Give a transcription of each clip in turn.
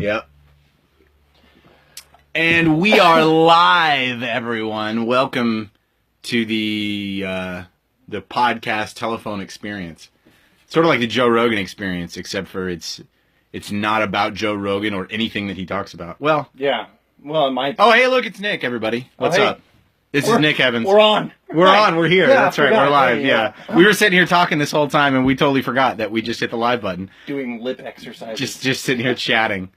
Yep. And we are live, everyone. Welcome to the podcast telephone experience. Sort of like the Joe Rogan experience, except for it's not about Joe Rogan or anything that he talks about. Well, yeah. Well, it might. Oh, hey, look, it's Nick, everybody. What's up? This is Nick Evans. We're on. We're on. We're here. Yeah, That's right. We're live. Yeah. We were sitting here talking this whole time, and we totally forgot that we just hit the live button. Doing lip exercises. Just sitting here chatting.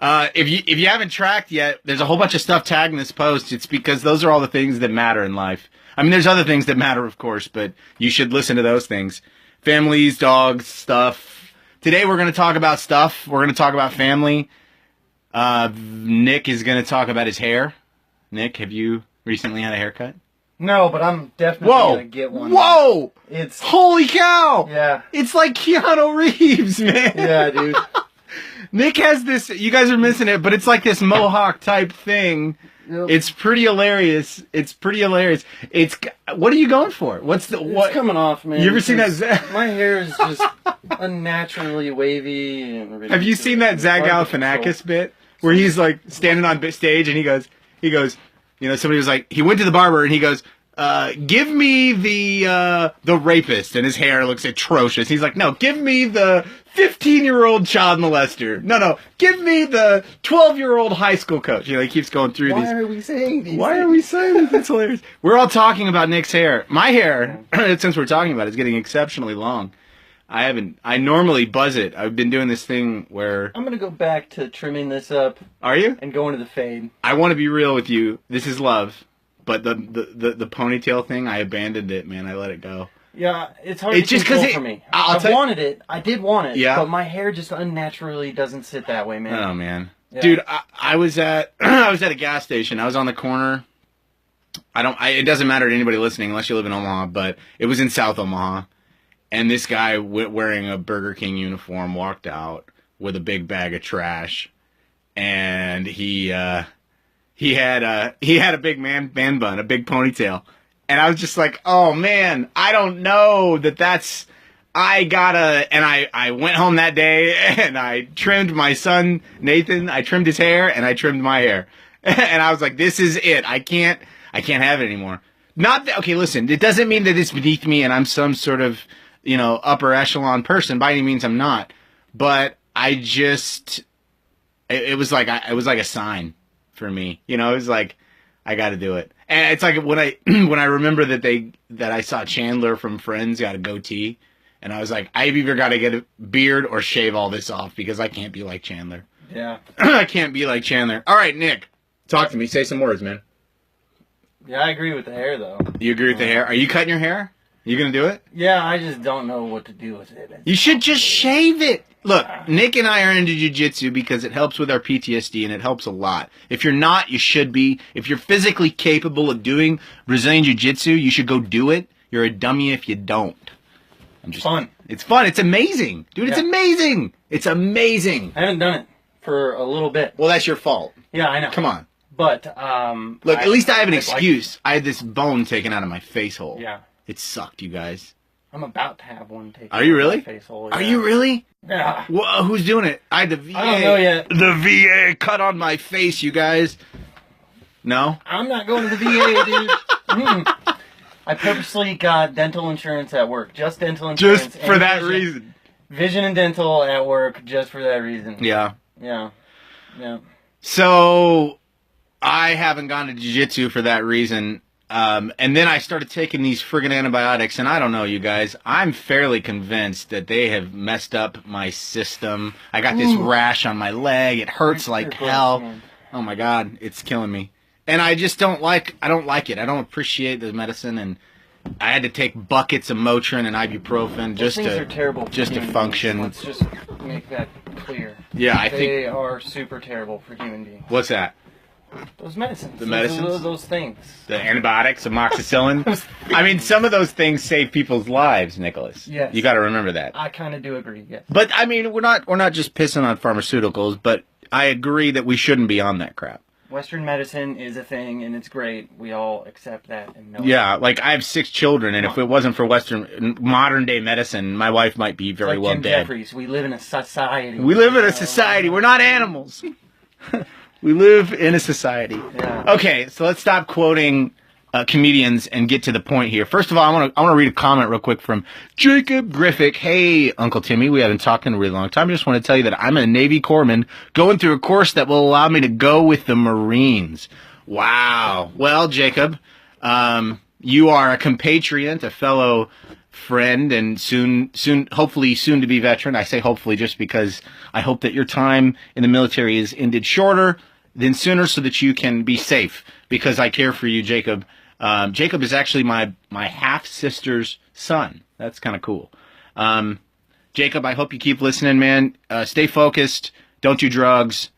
If you haven't tracked yet, there's a whole bunch of stuff tagged in this post. It's because those are all the things that matter in life. I mean, there's other things that matter, of course, but you should listen to those things. Families, dogs, stuff. Today we're going to talk about stuff. We're going to talk about family. Nick is going to talk about his hair. Nick, have you recently had a haircut? No, but I'm definitely going to get one. Whoa! It's... Holy cow! Yeah. It's like Keanu Reeves, man. Yeah, dude. Nick has this, you guys are missing it, but it's like this mohawk type thing. Yep. It's pretty hilarious. It's, what are you going for? What? It's coming off, man. You ever seen that? My hair is just unnaturally wavy and ridiculous. Have you seen that Zach Galifianakis bit where he's like standing on stage and he goes, you know, somebody was like, he went to the barber and he goes, give me the rapist, and his hair looks atrocious. He's like, no, give me the 15-year-old child molester. No, give me the 12-year-old high school coach. You know, he keeps going through these. Why are we saying these? Why are we saying this? It's hilarious. We're all talking about Nick's hair. My hair, since we're talking about it, is getting exceptionally long. I normally buzz it. I've been doing this thing where... I'm going to go back to trimming this up. Are you? And go into the fade. I want to be real with you. This is love. But the ponytail thing, I abandoned it, man. I let it go. Yeah, it's hard to control for me. I wanted it. I did want it. Yeah. But my hair just unnaturally doesn't sit that way, man. Oh, man. Yeah. Dude, I was at a gas station. I was on the corner. It doesn't matter to anybody listening unless you live in Omaha, but it was in South Omaha. And this guy wearing a Burger King uniform walked out with a big bag of trash. And he had a big man bun, a big ponytail. And I was just like, oh man, I don't know that's, and I went home that day and I trimmed my son, Nathan, I trimmed his hair and I trimmed my hair. And I was like, this is it. I can't have it anymore. Okay, listen, it doesn't mean that it's beneath me and I'm some sort of, you know, upper echelon person. By any means, I'm not. But it was like a sign for me. You know, it was like, I got to do it. And it's like when I remember that I saw Chandler from Friends got a goatee, and I was like, I've either got to get a beard or shave all this off because I can't be like Chandler. Yeah. I can't be like Chandler. All right, Nick, talk to me. Say some words, man. Yeah, I agree with the hair, though. You agree with the hair? Are you cutting your hair? You gonna do it? Yeah, I just don't know what to do with it. You should just shave it. Look, Nick and I are into jiu-jitsu because it helps with our PTSD, and it helps a lot. If you're not, you should be. If you're physically capable of doing Brazilian jiu-jitsu, you should go do it. You're a dummy if you don't. Fun. It's fun. It's amazing. Dude, it's amazing. It's amazing. I haven't done it for a little bit. Well, that's your fault. Yeah, I know. Come on. But, look, at least I have an excuse. I had this bone taken out of my face hole. Yeah. It sucked, you guys. I'm about to have one taken Are you out really? of my face hole. Are you really? Yeah. Well, who's doing it? I had the VA. I don't know yet. The VA cut on my face, you guys. No? I'm not going to the VA, dude. I purposely got dental insurance at work. Just dental insurance. Just for that reason. Vision and dental at work just for that reason. Yeah. Yeah. Yeah. So, I haven't gone to jiu-jitsu for that reason. And then I started taking these friggin' antibiotics, and I don't know, you guys. I'm fairly convinced that they have messed up my system. I got this rash on my leg. It hurts like hell. Oh my God, it's killing me. And I just don't like it. I don't appreciate the medicine, and I had to take buckets of Motrin and ibuprofen just to function. Let's just make that clear. Yeah, I think they are super terrible for human beings. What's that? Those medicines. The medicines? Those things. The antibiotics, amoxicillin. I mean, some of those things save people's lives, Nicholas. Yes. You got to remember that. I kind of do agree, yes. But, I mean, we're not just pissing on pharmaceuticals, but I agree that we shouldn't be on that crap. Western medicine is a thing, and it's great. We all accept that and know it. Yeah, like I have 6 children, and if it wasn't for Western modern day medicine, my wife might be very It's like well Jim dead. Jeffries. We live in a society. We live in a society. We're not animals. We live in a society. Yeah. Okay, so let's stop quoting comedians and get to the point here. First of all, I want to read a comment real quick from Jacob Griffick. Hey, Uncle Timmy, we haven't talked in a really long time. I just want to tell you that I'm a Navy corpsman going through a course that will allow me to go with the Marines. Wow. Well, Jacob, you are a compatriot, a fellow friend, and soon, hopefully soon to be veteran. I say hopefully just because I hope that your time in the military is ended shorter than sooner so that you can be safe, because I care for you, Jacob. Jacob is actually my half-sister's son. That's kind of cool. Jacob, I hope you keep listening, man. Stay focused. Don't do drugs,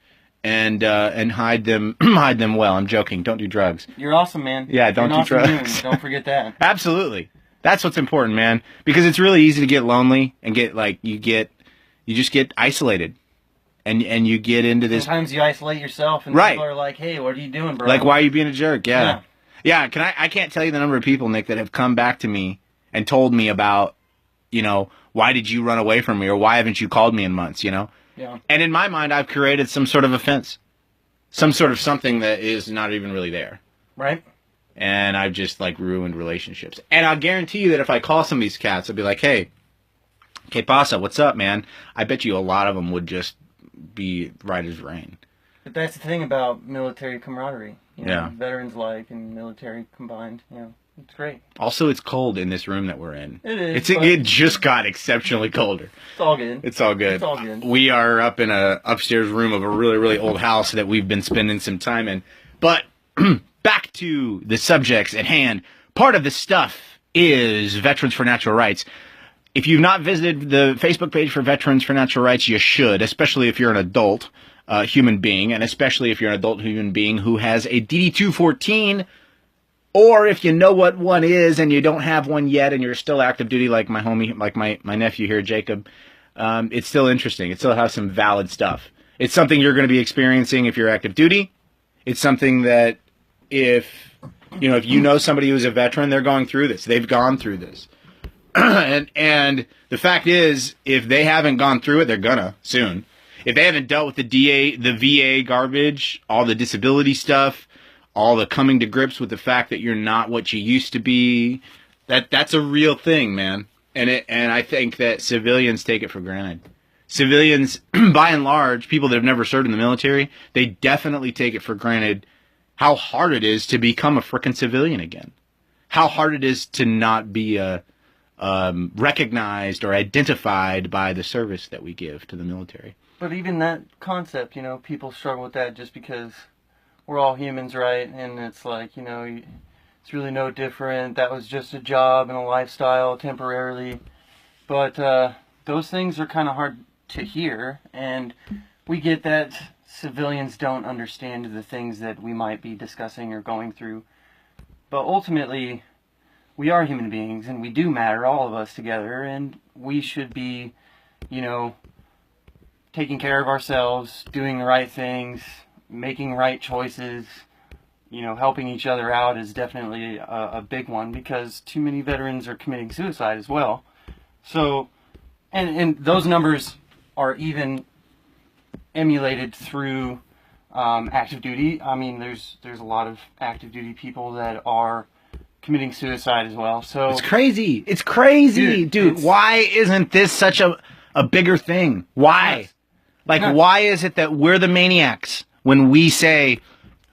and hide them well. I'm joking. Don't do drugs. You're awesome, man. Yeah, don't You're an do awesome drugs. human. Don't forget that. Absolutely. That's what's important, man. Because it's really easy to get lonely and you just get isolated. And you get into this. Sometimes you isolate yourself, and Right. people are like, "Hey, what are you doing, bro?" Like, why are you being a jerk? Yeah. Yeah. I can't tell you the number of people, Nick, that have come back to me and told me about, why did you run away from me, or why haven't you called me in months, Yeah. And in my mind, I've created some sort of offense, some sort of something that is not even really there. Right. And I've just ruined relationships. And I'll guarantee you that if I call some of these cats, I'll be like, hey, que pasa? What's up, man? I bet you a lot of them would just be right as rain. But that's the thing about military camaraderie. Yeah. Veterans life and military combined. It's great. Also, it's cold in this room that we're in. It is. It just got exceptionally colder. It's all good. It's all good. It's all good. We are up in a upstairs room of a really, really old house that we've been spending some time in. But back to the subjects at hand. Part of the stuff is Veterans for Natural Rights. If you've not visited the Facebook page for Veterans for Natural Rights, you should, especially if you're an adult human being, and especially if you're an adult human being who has a DD-214, or if you know what one is and you don't have one yet and you're still active duty like my homie, like my nephew here, Jacob. It's still interesting. It still has some valid stuff. It's something you're going to be experiencing if you're active duty. It's something that if you know somebody who's a veteran, they're going through this. They've gone through this. and the fact is, if they haven't gone through it, they're gonna soon. If they haven't dealt with the VA garbage, all the disability stuff, all the coming to grips with the fact that you're not what you used to be, that's a real thing, man. And I think that civilians take it for granted. Civilians, by and large, people that have never served in the military, they definitely take it for granted how hard it is to become a frickin' civilian again. How hard it is to not be recognized or identified by the service that we give to the military. But even that concept, people struggle with that just because we're all humans, right? And it's like, it's really no different. That was just a job and a lifestyle temporarily. But those things are kind of hard to hear. And we get that civilians don't understand the things that we might be discussing or going through. But ultimately, we are human beings, and we do matter, all of us together, and we should be, taking care of ourselves, doing the right things, making right choices, helping each other out is definitely a big one, because too many veterans are committing suicide as well. So, and those numbers are even emulated through active duty. I mean, there's a lot of active duty people that are committing suicide as well. So it's crazy. It's crazy, dude. Why isn't this such a bigger thing? Why? Why is it that we're the maniacs when we say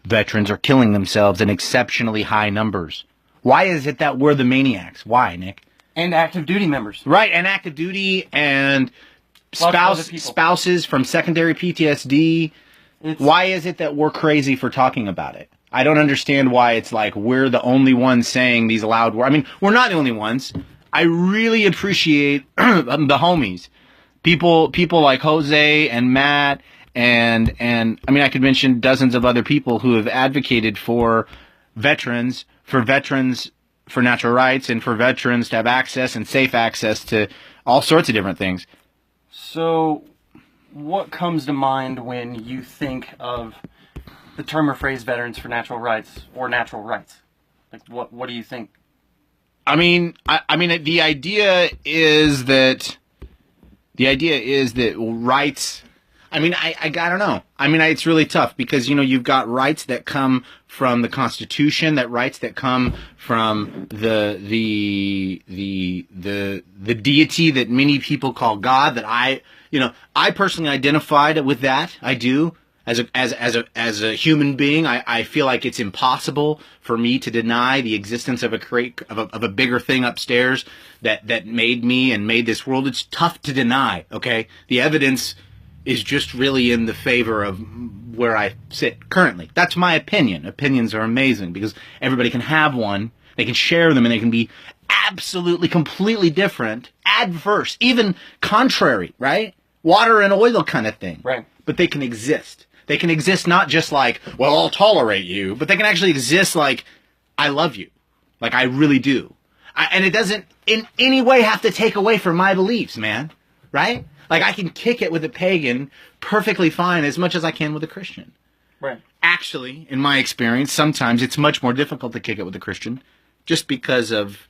veterans are killing themselves in exceptionally high numbers? Why is it that we're the maniacs? Why, Nick? And active duty members. Right, and active duty and spouses from secondary PTSD. Why is it that we're crazy for talking about it? I don't understand why it's like we're the only ones saying these loud words. I mean, we're not the only ones. I really appreciate the homies. People like Jose and Matt and I mean, I could mention dozens of other people who have advocated for veterans for natural rights, and for veterans to have access and safe access to all sorts of different things. So, what comes to mind when you think of the term or phrase Veterans for Natural Rights or natural rights? Like, what do you think? I mean, the idea is that rights. I mean, I don't know. I mean, it's really tough because, you know, you've got rights that come from the Constitution, that rights that come from the deity that many people call God, that I personally identified with that. I do. As a human being, I feel like it's impossible for me to deny the existence of a bigger thing upstairs that made me and made this world. It's tough to deny, okay? The evidence is just really in the favor of where I sit currently. That's my opinion. Opinions are amazing because everybody can have one. They can share them and they can be absolutely, completely different, adverse, even contrary, right? Water and oil kind of thing. Right. But they can exist. They can exist not just like, well, I'll tolerate you, but they can actually exist like, I love you. Like, I really do. And it doesn't in any way have to take away from my beliefs, man. Right? Like, I can kick it with a pagan perfectly fine as much as I can with a Christian. Right. Actually, in my experience, sometimes it's much more difficult to kick it with a Christian just because of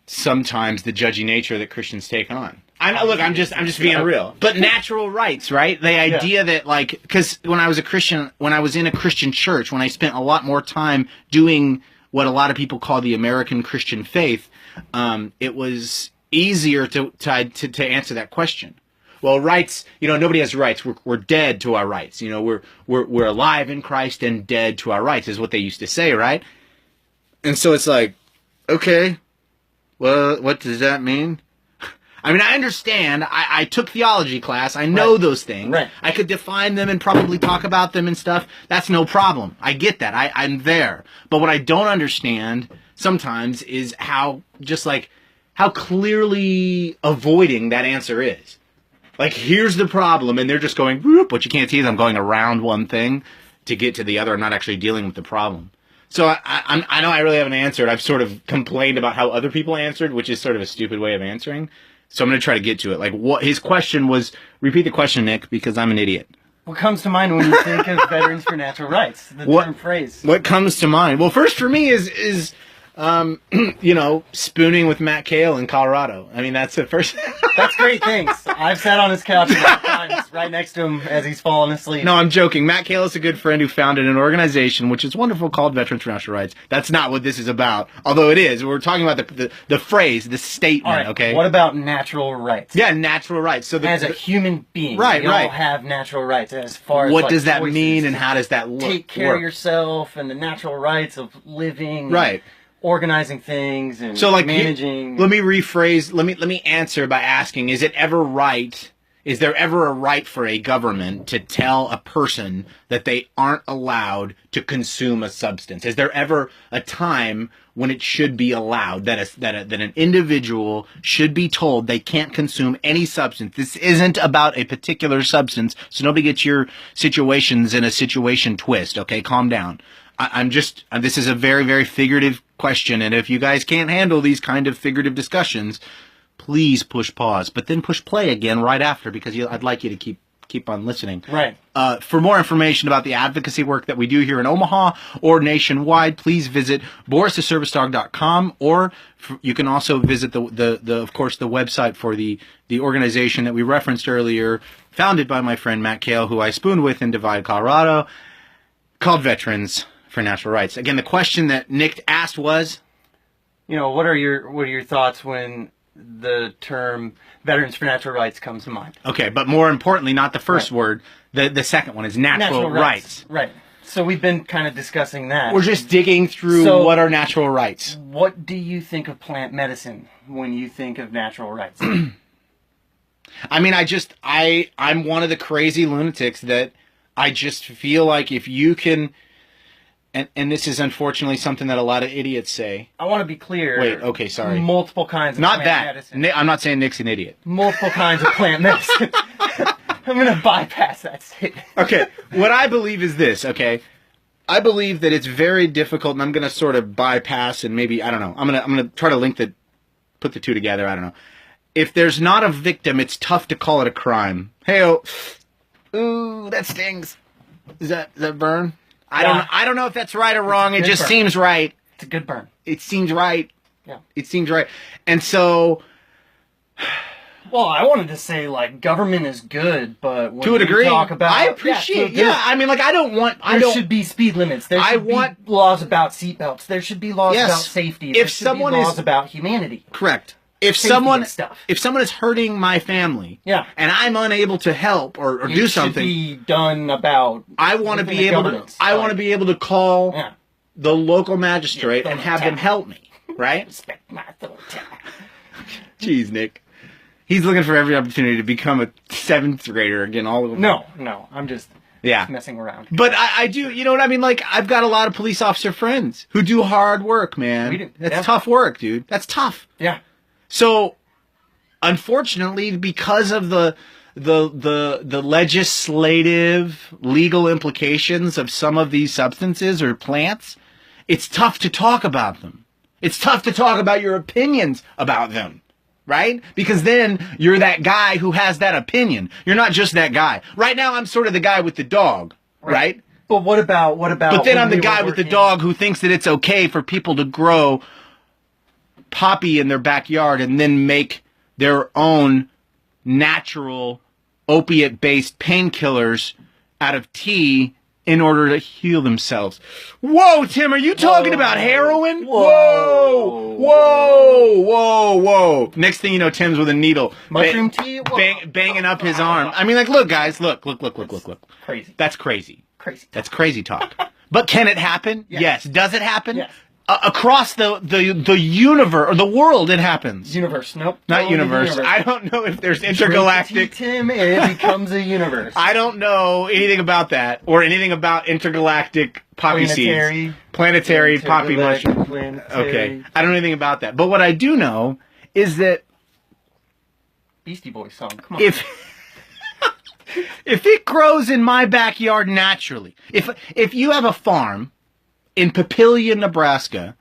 sometimes the judgy nature that Christians take on. I'm just being real. But natural rights, right? The idea that, like, because when I was in a Christian church, when I spent a lot more time doing what a lot of people call the American Christian faith, it was easier to answer that question. Well, rights, you know, nobody has rights. We're dead to our rights. You know, we're alive in Christ and dead to our rights is what they used to say, right? And so it's like, okay, well, what does that mean? I mean, I understand. I took theology class. I know those things. Right. I could define them and probably talk about them and stuff. That's no problem. I get that. I'm there. But what I don't understand sometimes is how clearly avoiding that answer is. Like, here's the problem, and they're just going, whoop. What you can't see is I'm going around one thing to get to the other and not actually dealing with the problem. So I know I really haven't answered. I've sort of complained about how other people answered, which is sort of a stupid way of answering. So I'm going to try to get to it. Like, what his question was, repeat the question, Nick, because I'm an idiot. What comes to mind when you think of Veterans for Natural Rights? The term phrase. What comes to mind? Well, first for me is you know, spooning with Matt Cale in Colorado. I mean, that's the first. That's great things. I've sat on his couch a lot of times, right next to him as he's falling asleep. No, I'm joking. Matt Cale is a good friend who founded an organization which is wonderful called Veterans for Natural Rights. That's not what this is about, although it is. We're talking about the phrase, the statement. All right, okay. What about natural rights? Yeah, natural rights. So as a human being, right, we all have natural rights. As far as what like, does that choices mean, and how does that look? Take care of yourself and the natural rights of living. Right. Organizing things and so, like, managing. Let me rephrase. Let me answer by asking: is there ever a right for a government to tell a person that they aren't allowed to consume a substance? Is there ever a time when it should be allowed that an individual should be told they can't consume any substance? This isn't about a particular substance, so nobody gets your situations in a situation twist. Okay, calm down. This is a very, very figurative question, and if you guys can't handle these kind of figurative discussions, please push pause, but then push play again right after, because I'd like you to keep on listening. Right. For more information about the advocacy work that we do here in Omaha or nationwide, please visit boristheservicedog.com, or you can also visit of course the website for the organization that we referenced earlier, founded by my friend Matt Cale, who I spooned with in Divide, Colorado, called Veterans for Natural Rights. Again, the question that Nick asked was, you know, what are your thoughts when the term Veterans for Natural Rights comes to mind? Okay, but more importantly, not the first word. The second one is natural rights. Right. So we've been kind of discussing that. We're just digging through what are natural rights. What do you think of plant medicine when you think of natural rights? I mean, I'm one of the crazy lunatics that I just feel like if you can. And this is unfortunately something that a lot of idiots say. I want to be clear. Wait, okay, sorry. Multiple kinds of plant medicine. I'm not saying Nick's an idiot. Multiple kinds of plant medicine. I'm going to bypass that statement. Okay, what I believe is this, okay? I believe that it's very difficult, and I'm going to sort of bypass and maybe, I don't know, I'm going to try to put the two together, I don't know. If there's not a victim, it's tough to call it a crime. Hey-oh. Ooh, that stings. Is that burn? Yeah. I don't know if that's right or wrong. It good just burn. seems right. It's a good burn. It seems right. Yeah. It seems right. And so, Well, I wanted to say, like, government is good, but when to a degree, you talk about... I appreciate. Yeah, Yeah, I mean, like, I don't want. there should be speed limits. There should be laws about seatbelts. There should be laws Yes. about safety. If There should someone be is- laws about humanity. correct. If Safety someone and stuff. if someone is hurting my family, Yeah. and I'm unable to help or It do should something, be done about... I want to within be the able to. governance. I want to be able to call Yeah. the local magistrate Yeah, and have them attack. help me. Right? Respect my authority. Jeez, Nick. He's looking for every opportunity to become a 7th grader again. All of them. No. I'm just Yeah. messing around. But I do, you know what I mean? Like, I've got a lot of police officer friends who do hard work, man. We do, That's yeah. tough work, dude. That's tough. Yeah. So, unfortunately, because of the legislative legal implications of some of these substances or plants, it's tough to talk about them. It's tough to talk about your opinions about them. Right? Because then you're that guy who has that opinion. You're not just that guy. Right now, I'm sort of the guy with the dog. Right? But what about... But then when I'm the we guy were with the working- dog who thinks that it's okay for people to grow poppy in their backyard and then make their own natural opiate-based painkillers out of tea in order to heal themselves. Whoa, Tim, are you talking about heroin? Whoa. Whoa. Next thing you know, Tim's with a needle. Mushroom tea? Whoa. Banging up his arm. I mean, like, look, guys, look. Crazy. That's crazy. Crazy. That's crazy talk. But can it happen? Yes. Does it happen? Yes. Across the universe or the world, it happens. Universe. Nope. Not Totally universe. I don't know if there's intergalactic. Tim, it becomes a universe. I don't know anything about that or anything about intergalactic poppy seeds. Planetary poppy mushroom. Okay. I don't know anything about that. But what I do know is that Beastie Boys song. Come on. if it grows in my backyard naturally, if you have a farm in Papillion, Nebraska,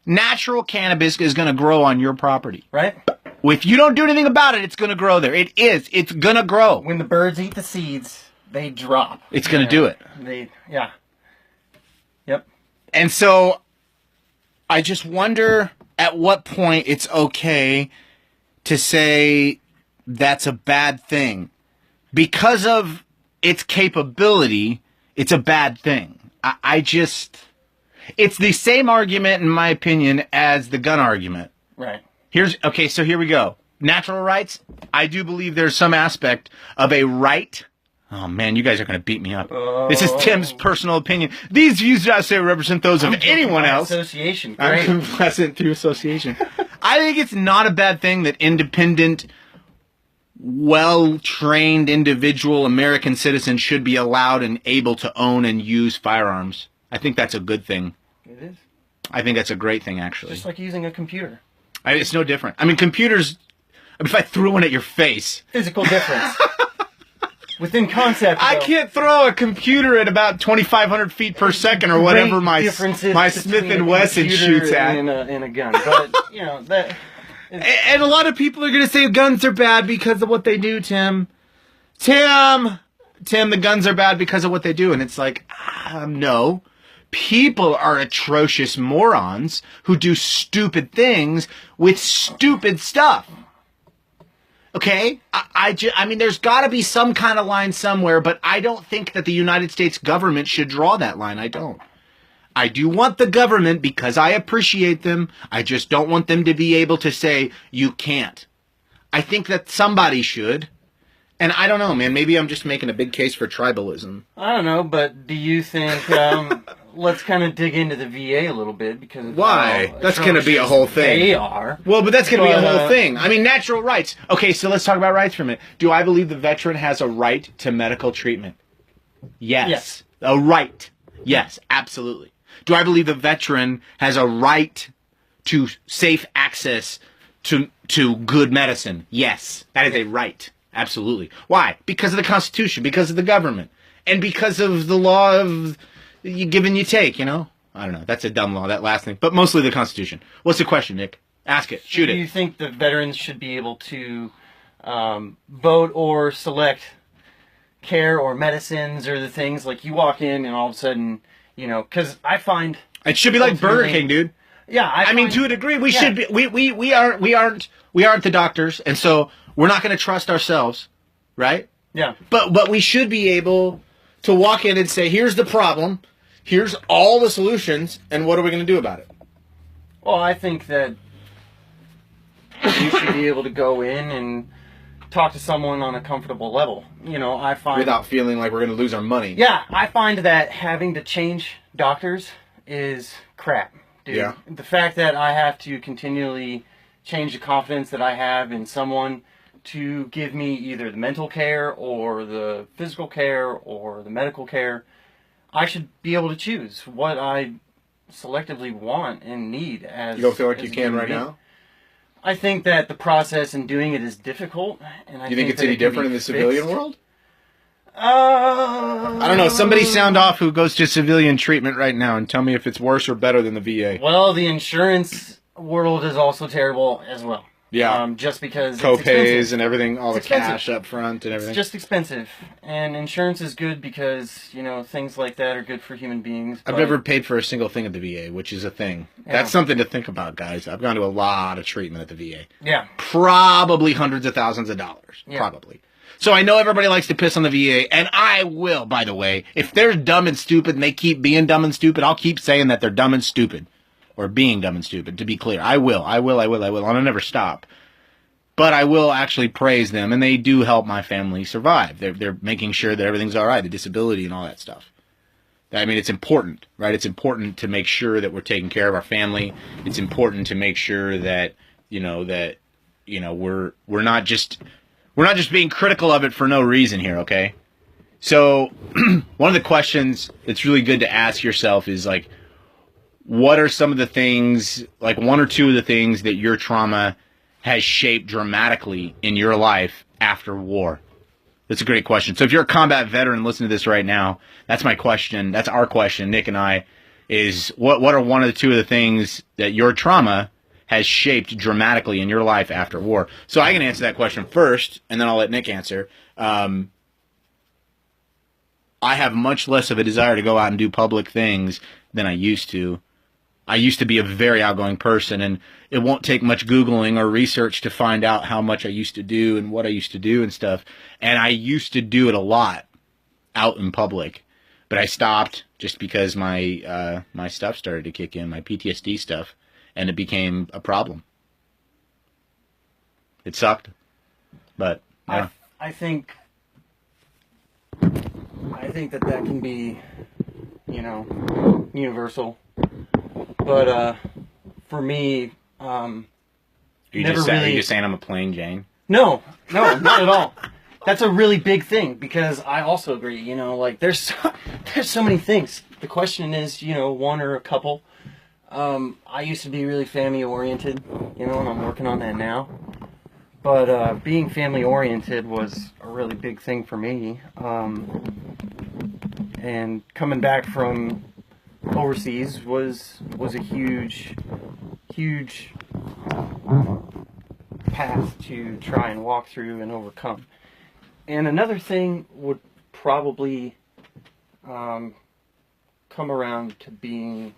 natural cannabis is going to grow on your property. Right? If you don't do anything about it, it's going to grow there. It is. It's going to grow. When the birds eat the seeds, they drop. It's going to do it. Yeah. Yep. And so I just wonder at what point it's okay to say that's a bad thing. Because of its capability, it's a bad thing. It's the same argument, in my opinion, as the gun argument. Right. So here we go. Natural rights. I do believe there's some aspect of a right. Oh man, you guys are going to beat me up. This is Tim's personal opinion. These views do not say represent those of anyone else. Association. I'm Great. complicit through association. I think it's not a bad thing that independent, well-trained individual American citizens should be allowed and able to own and use firearms. I think that's a good thing. It is. I think that's a great thing, actually. Just like using a computer. It's no different. I mean, computers, if I threw one at your face... Physical difference. Within concept, I though, can't throw a computer at about 2,500 feet per second or whatever my differences Smith between & a Wesson computer shoots at. and a gun. But, you know, that... And a lot of people are going to say guns are bad because of what they do, Tim. Tim, the guns are bad because of what they do. And it's like, no. People are atrocious morons who do stupid things with stupid stuff. Okay? I mean, there's got to be some kind of line somewhere, but I don't think that the United States government should draw that line. I don't. I do want the government because I appreciate them. I just don't want them to be able to say, you can't. I think that somebody should. And I don't know, man. Maybe I'm just making a big case for tribalism. I don't know, but do you think... let's kind of dig into the VA a little bit because... of Why? how That's going to be a atrocious whole thing. They are. Well, but that's going to be a But, whole thing. I mean, natural rights. Okay, so let's talk about rights for a minute. Do I believe the veteran has a right to medical treatment? Yes. A right. Yes, absolutely. Do I believe the veteran has a right to safe access to good medicine? Yes. That is a right. Absolutely. Why? Because of the Constitution, because of the government, and because of the law of you give and you take, you know? I don't know. That's a dumb law, that last thing. But mostly the Constitution. What's the question, Nick? Ask it. Shoot Do you it. think the veterans should be able to vote or select care or medicines or the things like you walk in and all of a sudden, you know, because I find it should be like Burger King, dude. Yeah, I mean, to a degree, we should be. We aren't the doctors, and so we're not going to trust ourselves, right? Yeah. But we should be able to walk in and say, here's the problem, here's all the solutions, and what are we going to do about it? Well, I think that you should be able to go in and talk to someone on a comfortable level. You know, I find... Without feeling like we're going to lose our money. Yeah, I find that having to change doctors is crap, dude. Yeah. The fact that I have to continually change the confidence that I have in someone to give me either the mental care or the physical care or the medical care, I should be able to choose what I selectively want and need as... You don't feel like you can right now? I think that the process in doing it is difficult. And you think it's any different in the civilian world? I don't know. Somebody sound off who goes to civilian treatment right now and tell me if it's worse or better than the VA. Well, the insurance world is also terrible as well. Yeah. Just because co-pays and everything, all the cash up front and everything. It's just expensive. And insurance is good because, you know, things like that are good for human beings. I've never paid for a single thing at the VA, which is a thing. Yeah. That's something to think about, guys. I've gone to a lot of treatment at the VA. Yeah. Probably hundreds of thousands of dollars. Yeah. Probably. So I know everybody likes to piss on the VA, and I will, by the way. If they're dumb and stupid and they keep being dumb and stupid, I'll keep saying that they're dumb and stupid. Or being dumb and stupid, to be clear. I will. And I'll never stop. But I will actually praise them, and they do help my family survive. They're making sure that everything's all right, the disability and all that stuff. I mean, it's important, right? It's important to make sure that we're taking care of our family. It's important to make sure that we're not just being critical of it for no reason here, okay? So one of the questions that's really good to ask yourself is like, what are some of the things, like one or two of the things that your trauma has shaped dramatically in your life after war? That's a great question. So if you're a combat veteran listening to this right now, that's my question. That's our question, Nick and I, is what are one or two of the things that your trauma has shaped dramatically in your life after war? So I can answer that question first, and then I'll let Nick answer. I have much less of a desire to go out and do public things than I used to. I used to be a very outgoing person, and it won't take much Googling or research to find out how much I used to do and what I used to do and stuff. And I used to do it a lot out in public, but I stopped just because my my stuff started to kick in, my PTSD stuff, and it became a problem. It sucked, but yeah. I think that can be, you know, universal. But for me, are you just saying I'm a plain Jane? No, not at all. That's a really big thing because I also agree. You know, like there's so many things. The question is, you know, one or a couple. I used to be really family oriented, you know, and I'm working on that now. But being family oriented was a really big thing for me. And coming back from overseas was a huge path to try and walk through and overcome. And another thing would probably come around to being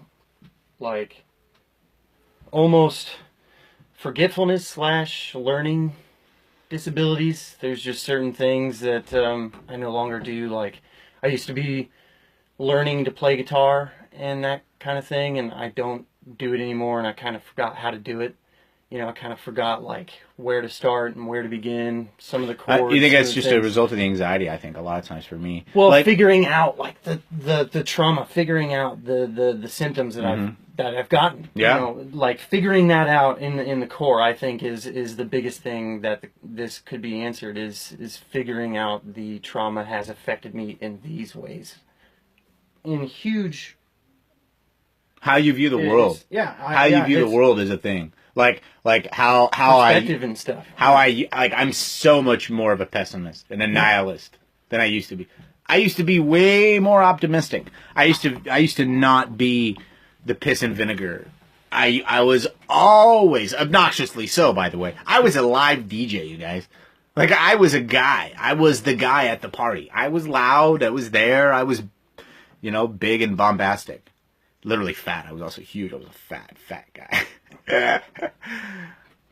like almost forgetfulness / learning disabilities. There's just certain things that I no longer do. Like I used to be learning to play guitar and that kind of thing, and I don't do it anymore, and I kind of forgot how to do it. You know, I kind of forgot like where to start and where to begin, some of the chords. You think that's just a result of the anxiety? I think a lot of times for me. Well, like, figuring out like the trauma, figuring out the symptoms that I've gotten. Yeah. You know, like figuring that out in the core, I think is the biggest thing that this could be answered is figuring out the trauma has affected me in these ways. In huge. How you view the world. Yeah. How you view the world is a thing. Like how perspective and stuff. I'm so much more of a pessimist and a nihilist than I used to be. I used to be way more optimistic. I used to not be the piss and vinegar. I was always obnoxiously so, by the way. I was a live DJ, you guys. Like, I was a guy. I was the guy at the party. I was loud. I was there. I was, big and bombastic. Literally fat. I was also huge. I was a fat guy.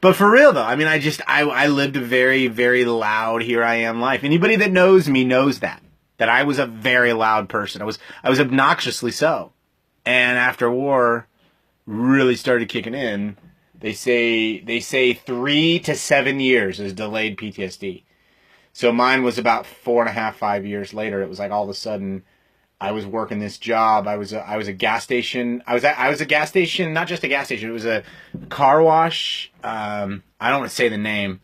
But for real though, I mean, I lived a very, very loud, here I am life. Anybody that knows me knows that I was a very loud person. I was obnoxiously so. And after war really started kicking in, they say 3 to 7 years is delayed PTSD. So mine was about 4.5, 5 years later. It was like all of a sudden I was working this job. I was a gas station. I was a gas station, not just a gas station. It was a car wash. I don't want to say the name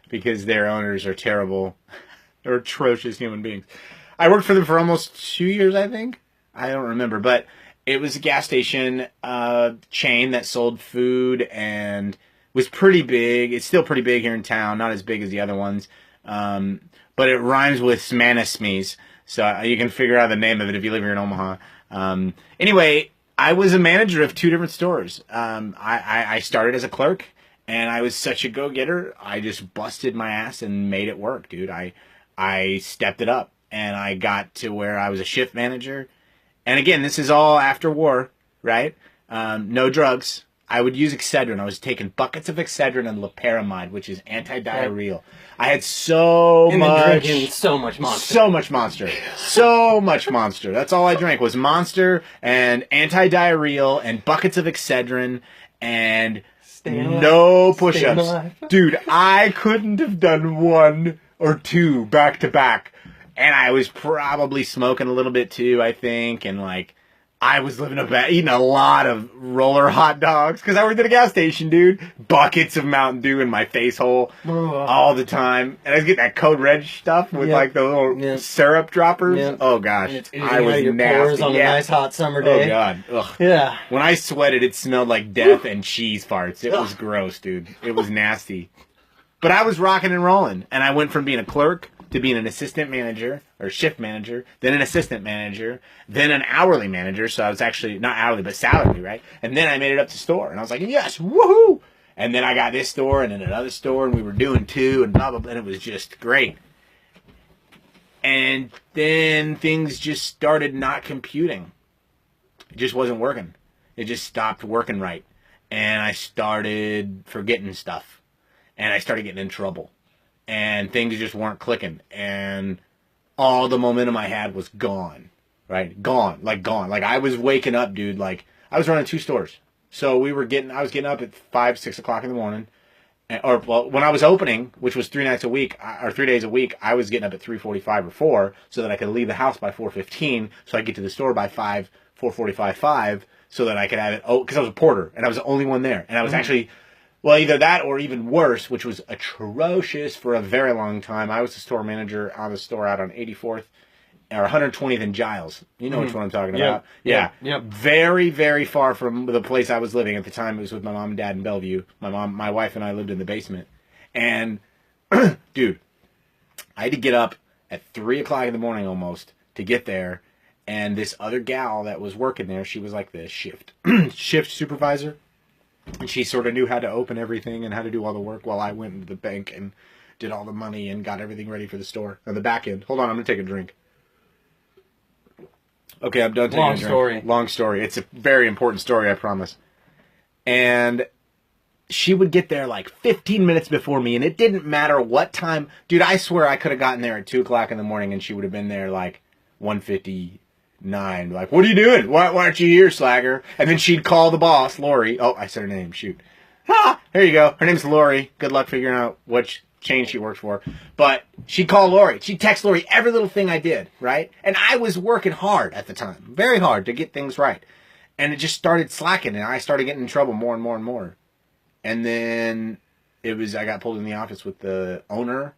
because their owners are terrible. They're atrocious human beings. I worked for them for almost 2 years, I think. I don't remember, but it was a gas station chain that sold food and was pretty big. It's still pretty big here in town, not as big as the other ones, but it rhymes with Smanismes. So you can figure out the name of it if you live here in Omaha. Anyway, I was a manager of 2 different stores. I started as a clerk, and I was such a go-getter. I just busted my ass and made it work, dude. I stepped it up, and I got to where I was a shift manager. And again, this is all after war, right? No drugs. I would use Excedrin. I was taking buckets of Excedrin and loperamide, which is anti-diarrheal. I had so much... drinking so much Monster. So much Monster. So much Monster. That's all I drank was Monster and anti-diarrheal and buckets of Excedrin and no push-ups. Dude, I couldn't have done 1 or 2 back to back. And I was probably smoking a little bit too, I think, and like... I was eating a lot of roller hot dogs because I worked at a gas station, dude. Buckets of Mountain Dew in my face hole all the time. And I was getting that Code Red stuff with like the little syrup droppers. Yep. Oh gosh, I was your nasty. Pores on a nice hot summer day. Oh god, ugh. Yeah. When I sweated, it smelled like death and cheese farts. It was gross, dude. It was nasty. But I was rocking and rolling, and I went from being a clerk to being an assistant manager or shift manager, then an assistant manager, then an hourly manager. So I was actually not hourly, but salary, right? And then I made it up to store, and I was like, yes, woohoo! And then I got this store and then another store, and we were doing 2 and blah, blah, blah, and it was just great. And then things just started not computing. It just wasn't working. It just stopped working right. And I started forgetting stuff. And I started getting in trouble. And things just weren't clicking, and all the momentum I had was gone, right? Gone. Like I was waking up, dude, like I was running 2 stores. So I was getting up at 5, 6 o'clock in the morning, when I was opening, which was 3 nights a week, or 3 days a week, I was getting up at 3:45 or 4 so that I could leave the house by 4:15 so I could get to the store by 4:45, 5 so that I could have it, because I was a porter, and I was the only one there, and I was actually... Well, either that or even worse, which was atrocious for a very long time. I was the store manager on the store out on 84th or 120th and Giles. You know which one I'm talking about. Yeah. Yep. Very, very far from the place I was living at the time. It was with my mom and dad in Bellevue. My wife and I lived in the basement. And, dude, I had to get up at 3 o'clock in the morning almost to get there. And this other gal that was working there, she was like the shift supervisor. And she sort of knew how to open everything and how to do all the work while I went into the bank and did all the money and got everything ready for the store. On the back end. Hold on, I'm going to take a drink. Okay, I'm done taking a drink. Long story. It's a very important story, I promise. And she would get there like 15 minutes before me, and it didn't matter what time. Dude, I swear I could have gotten there at 2 o'clock in the morning, and she would have been there like 1:59. Like, what are you doing? Why aren't you here, slacker? And then she'd call the boss, Lori. Oh, I said her name. Shoot. Ha! There you go. Her name's Lori. Good luck figuring out which chain she works for. But she'd call Lori. She'd text Lori every little thing I did, right? And I was working hard at the time. Very hard to get things right. And it just started slacking, and I started getting in trouble more and more and more. And then I got pulled in the office with the owner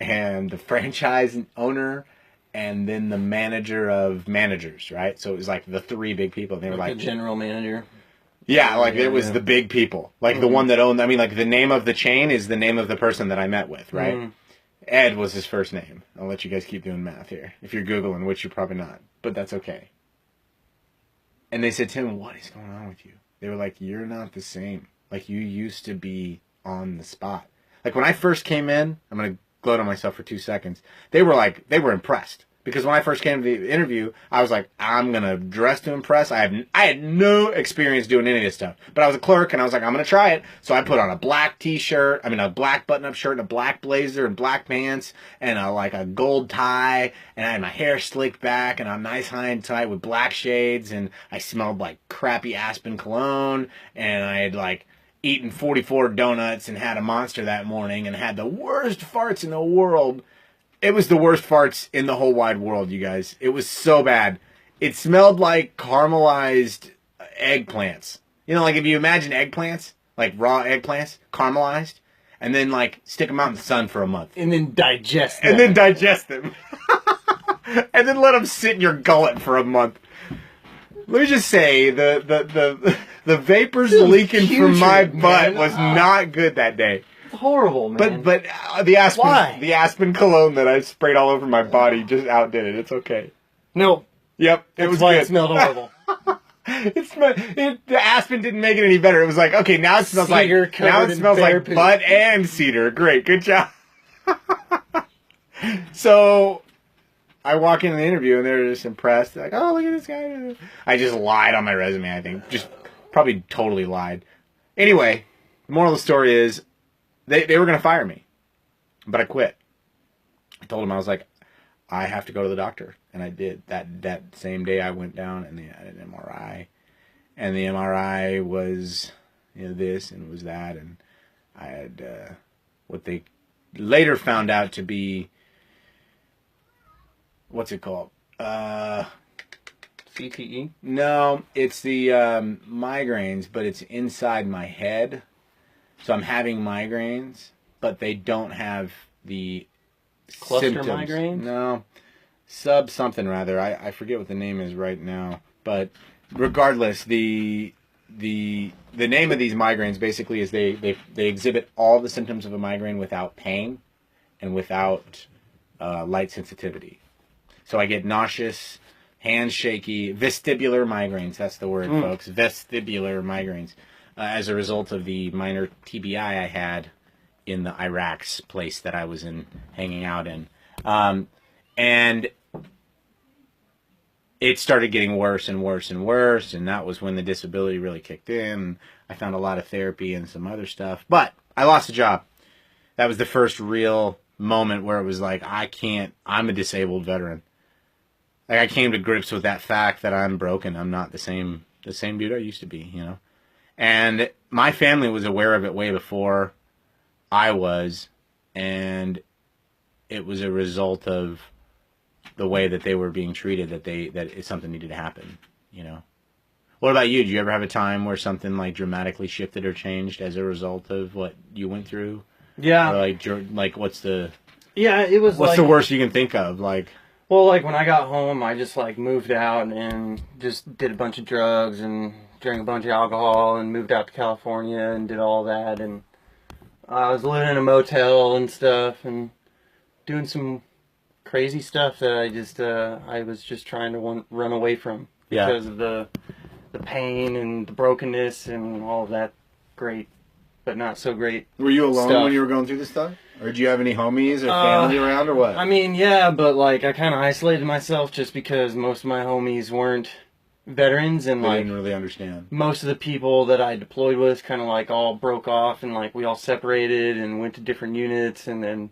and the franchise owner and then the manager of managers, right? So it was like the 3 big people. They were like the general manager. Yeah, like it was the big people. Like the one that owned, like the name of the chain is the name of the person that I met with, right? Ed was his first name. I'll let you guys keep doing math here. If you're Googling, which you're probably not, but that's okay. And they said, Tim, what is going on with you? They were like, you're not the same. Like, you used to be on the spot. Like, when I first came in, I'm going to gloat on myself for 2 seconds. They were impressed. Because when I first came to the interview, I was like, I'm going to dress to impress. I had no experience doing any of this stuff. But I was a clerk, and I was like, I'm going to try it. So I put on a black a black button-up shirt, and a black blazer, and black pants, and a gold tie, and I had my hair slicked back, and a nice high and tight with black shades, and I smelled like crappy Aspen cologne, and I had eaten 44 donuts and had a Monster that morning, and had the worst farts in the world. It was the worst farts in the whole wide world, you guys. It was so bad. It smelled like caramelized eggplants. You know, if you imagine eggplants, like raw eggplants, caramelized, and then stick them out in the sun for a month. And then digest them. And then digest them. And then let them sit in your gullet for a month. Let me just say, the vapors leaking from my butt was not good that day. Horrible, man. But the Aspen cologne that I sprayed all over my body just outdid it. It's okay. No. Yep, it was why good. it smelled horrible. The Aspen didn't make it any better. It was like, okay, now it smells like butt and cedar. Great, good job. So I walk into the interview and they're just impressed. They're like, oh, look at this guy. I just lied on my resume, I think. Just probably totally lied. Anyway, the moral of the story is, They were going to fire me, but I quit. I told them, I was like, I have to go to the doctor. And I did. That same day I went down and they had an MRI. And the MRI was this and was that. And I had what they later found out to be, what's it called? CTE? No, it's the migraines, but it's inside my head. So I'm having migraines, but they don't have the cluster symptoms. migraines? No, sub something rather. I forget what the name is right now. But regardless, the name of these migraines basically is they exhibit all the symptoms of a migraine without pain and without light sensitivity. So I get nauseous, hands shaky, vestibular migraines. That's the word, folks. Vestibular migraines. As a result of the minor TBI I had in the Iraq's place that I was in, hanging out in. And it started getting worse and worse and worse, and that was when the disability really kicked in. I found a lot of therapy and some other stuff, but I lost a job. That was the first real moment where it was like, I'm a disabled veteran. I came to grips with that fact that I'm broken. I'm not the same dude I used to be, And my family was aware of it way before I was, and it was a result of the way that they were being treated that something needed to happen, What about you? Did you ever have a time where something dramatically shifted or changed as a result of what you went through? Yeah. Or what's the... Yeah, it was What's the worst you can think of? Well, when I got home, I just moved out and just did a bunch of drugs and drank a bunch of alcohol and moved out to California and did all that, and I was living in a motel and stuff and doing some crazy stuff that I was just trying to run away from because of the pain and the brokenness and all of that great but not so great. Were you alone stuff. when you were going through this stuff? Or did you have any homies or family around or what? I mean, yeah, but I kind of isolated myself just because most of my homies weren't veterans, and they didn't really understand. Most of the people that I deployed with kind of all broke off, and we all separated and went to different units, and then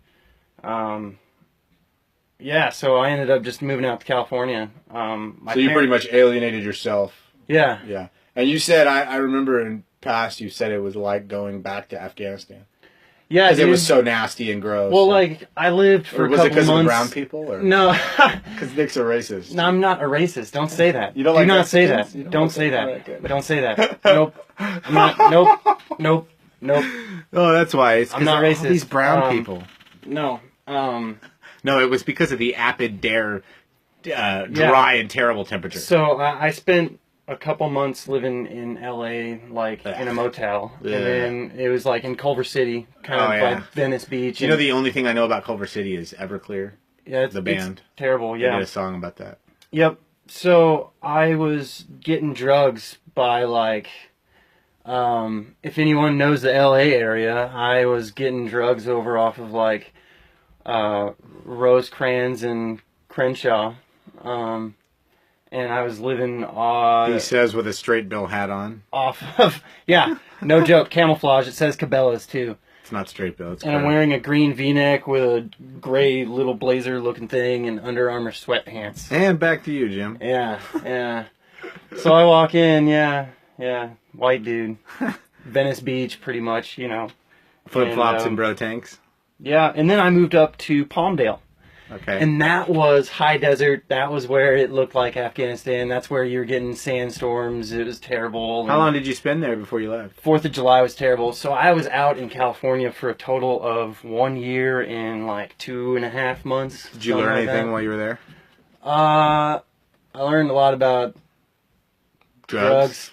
so I ended up just moving out to California. So you pretty much alienated yourself. Yeah. And you said, I remember in past you said it was like going back to Afghanistan. Yeah, because it was so nasty and gross. Well, I lived for a couple months. Was it because of the brown people? Or? No. Because Nick's a racist. No, I'm not a racist. Don't say that. You don't Do not say that. Don't say that. Right, don't say that. Nope. I'm not. Nope. Oh, that's why. It's I'm not racist. These brown people. No. No, it was because of the Apid Dare dry and terrible temperature. So I spent a couple months living in LA, in a motel, and then it was in Culver City, kind of by Venice Beach. You know, the only thing I know about Culver City is Everclear. Yeah, the band. It's terrible. Yeah, they did a song about that. Yep. So I was getting drugs by if anyone knows the LA area, I was getting drugs over off of Rosecrans and Crenshaw. And I was living He says with a straight bill hat on. off of, yeah, no joke, camouflage. It says Cabela's too. It's not straight bill. It's And I'm wearing a green V-neck with a gray little blazer looking thing and Under Armour sweatpants. And back to you, Jim. Yeah, yeah. So I walk in, yeah, white dude. Venice Beach, pretty much, you know. Flip flops and bro tanks. Yeah, and then I moved up to Palmdale. Okay. And that was high desert. That was where it looked like Afghanistan. That's where you were getting sandstorms. It was terrible. How long did you spend there before you left? 4th of July was terrible. So I was out in California for a total of 1 year and like 2.5 months. Did you learn anything while you were there? I learned a lot about drugs.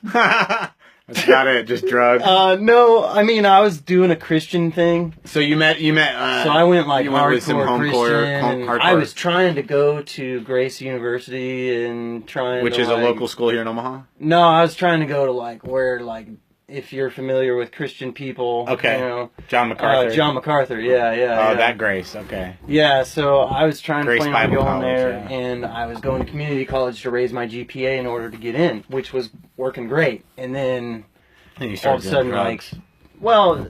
That's about it. Just drugs. No, I mean I was doing a Christian thing. So you met. So I went like hardcore Christian. Hardcore. I was trying to go to Grace University and which is a local school here in Omaha. No, I was trying to go to like where like if you're familiar with Christian people. Okay. You know, John MacArthur. John MacArthur. Yeah. Oh, that Grace. Okay. Yeah, so I was trying Grace to plan on Bible going College, there, yeah. and I was going to community college to raise my GPA in order to get in, which was working great. And then And you all of started a sudden, doing like, drugs. well,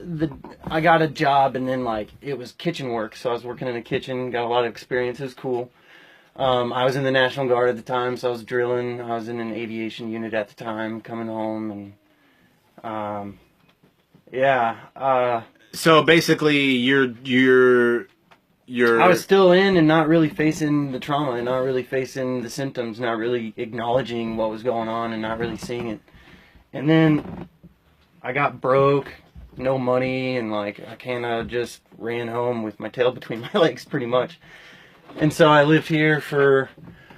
I got a job, and then like it was kitchen work, so I was working in a kitchen, got a lot of experience. It was cool. I was in the National Guard at the time, so I was drilling. I was in an aviation unit at the time, coming home, and yeah. So basically, you're. I was still in and not really facing the trauma and not really facing the symptoms, not really acknowledging what was going on and not really seeing it. And then I got broke, no money, and like I kind of just ran home with my tail between my legs pretty much. And so I lived here for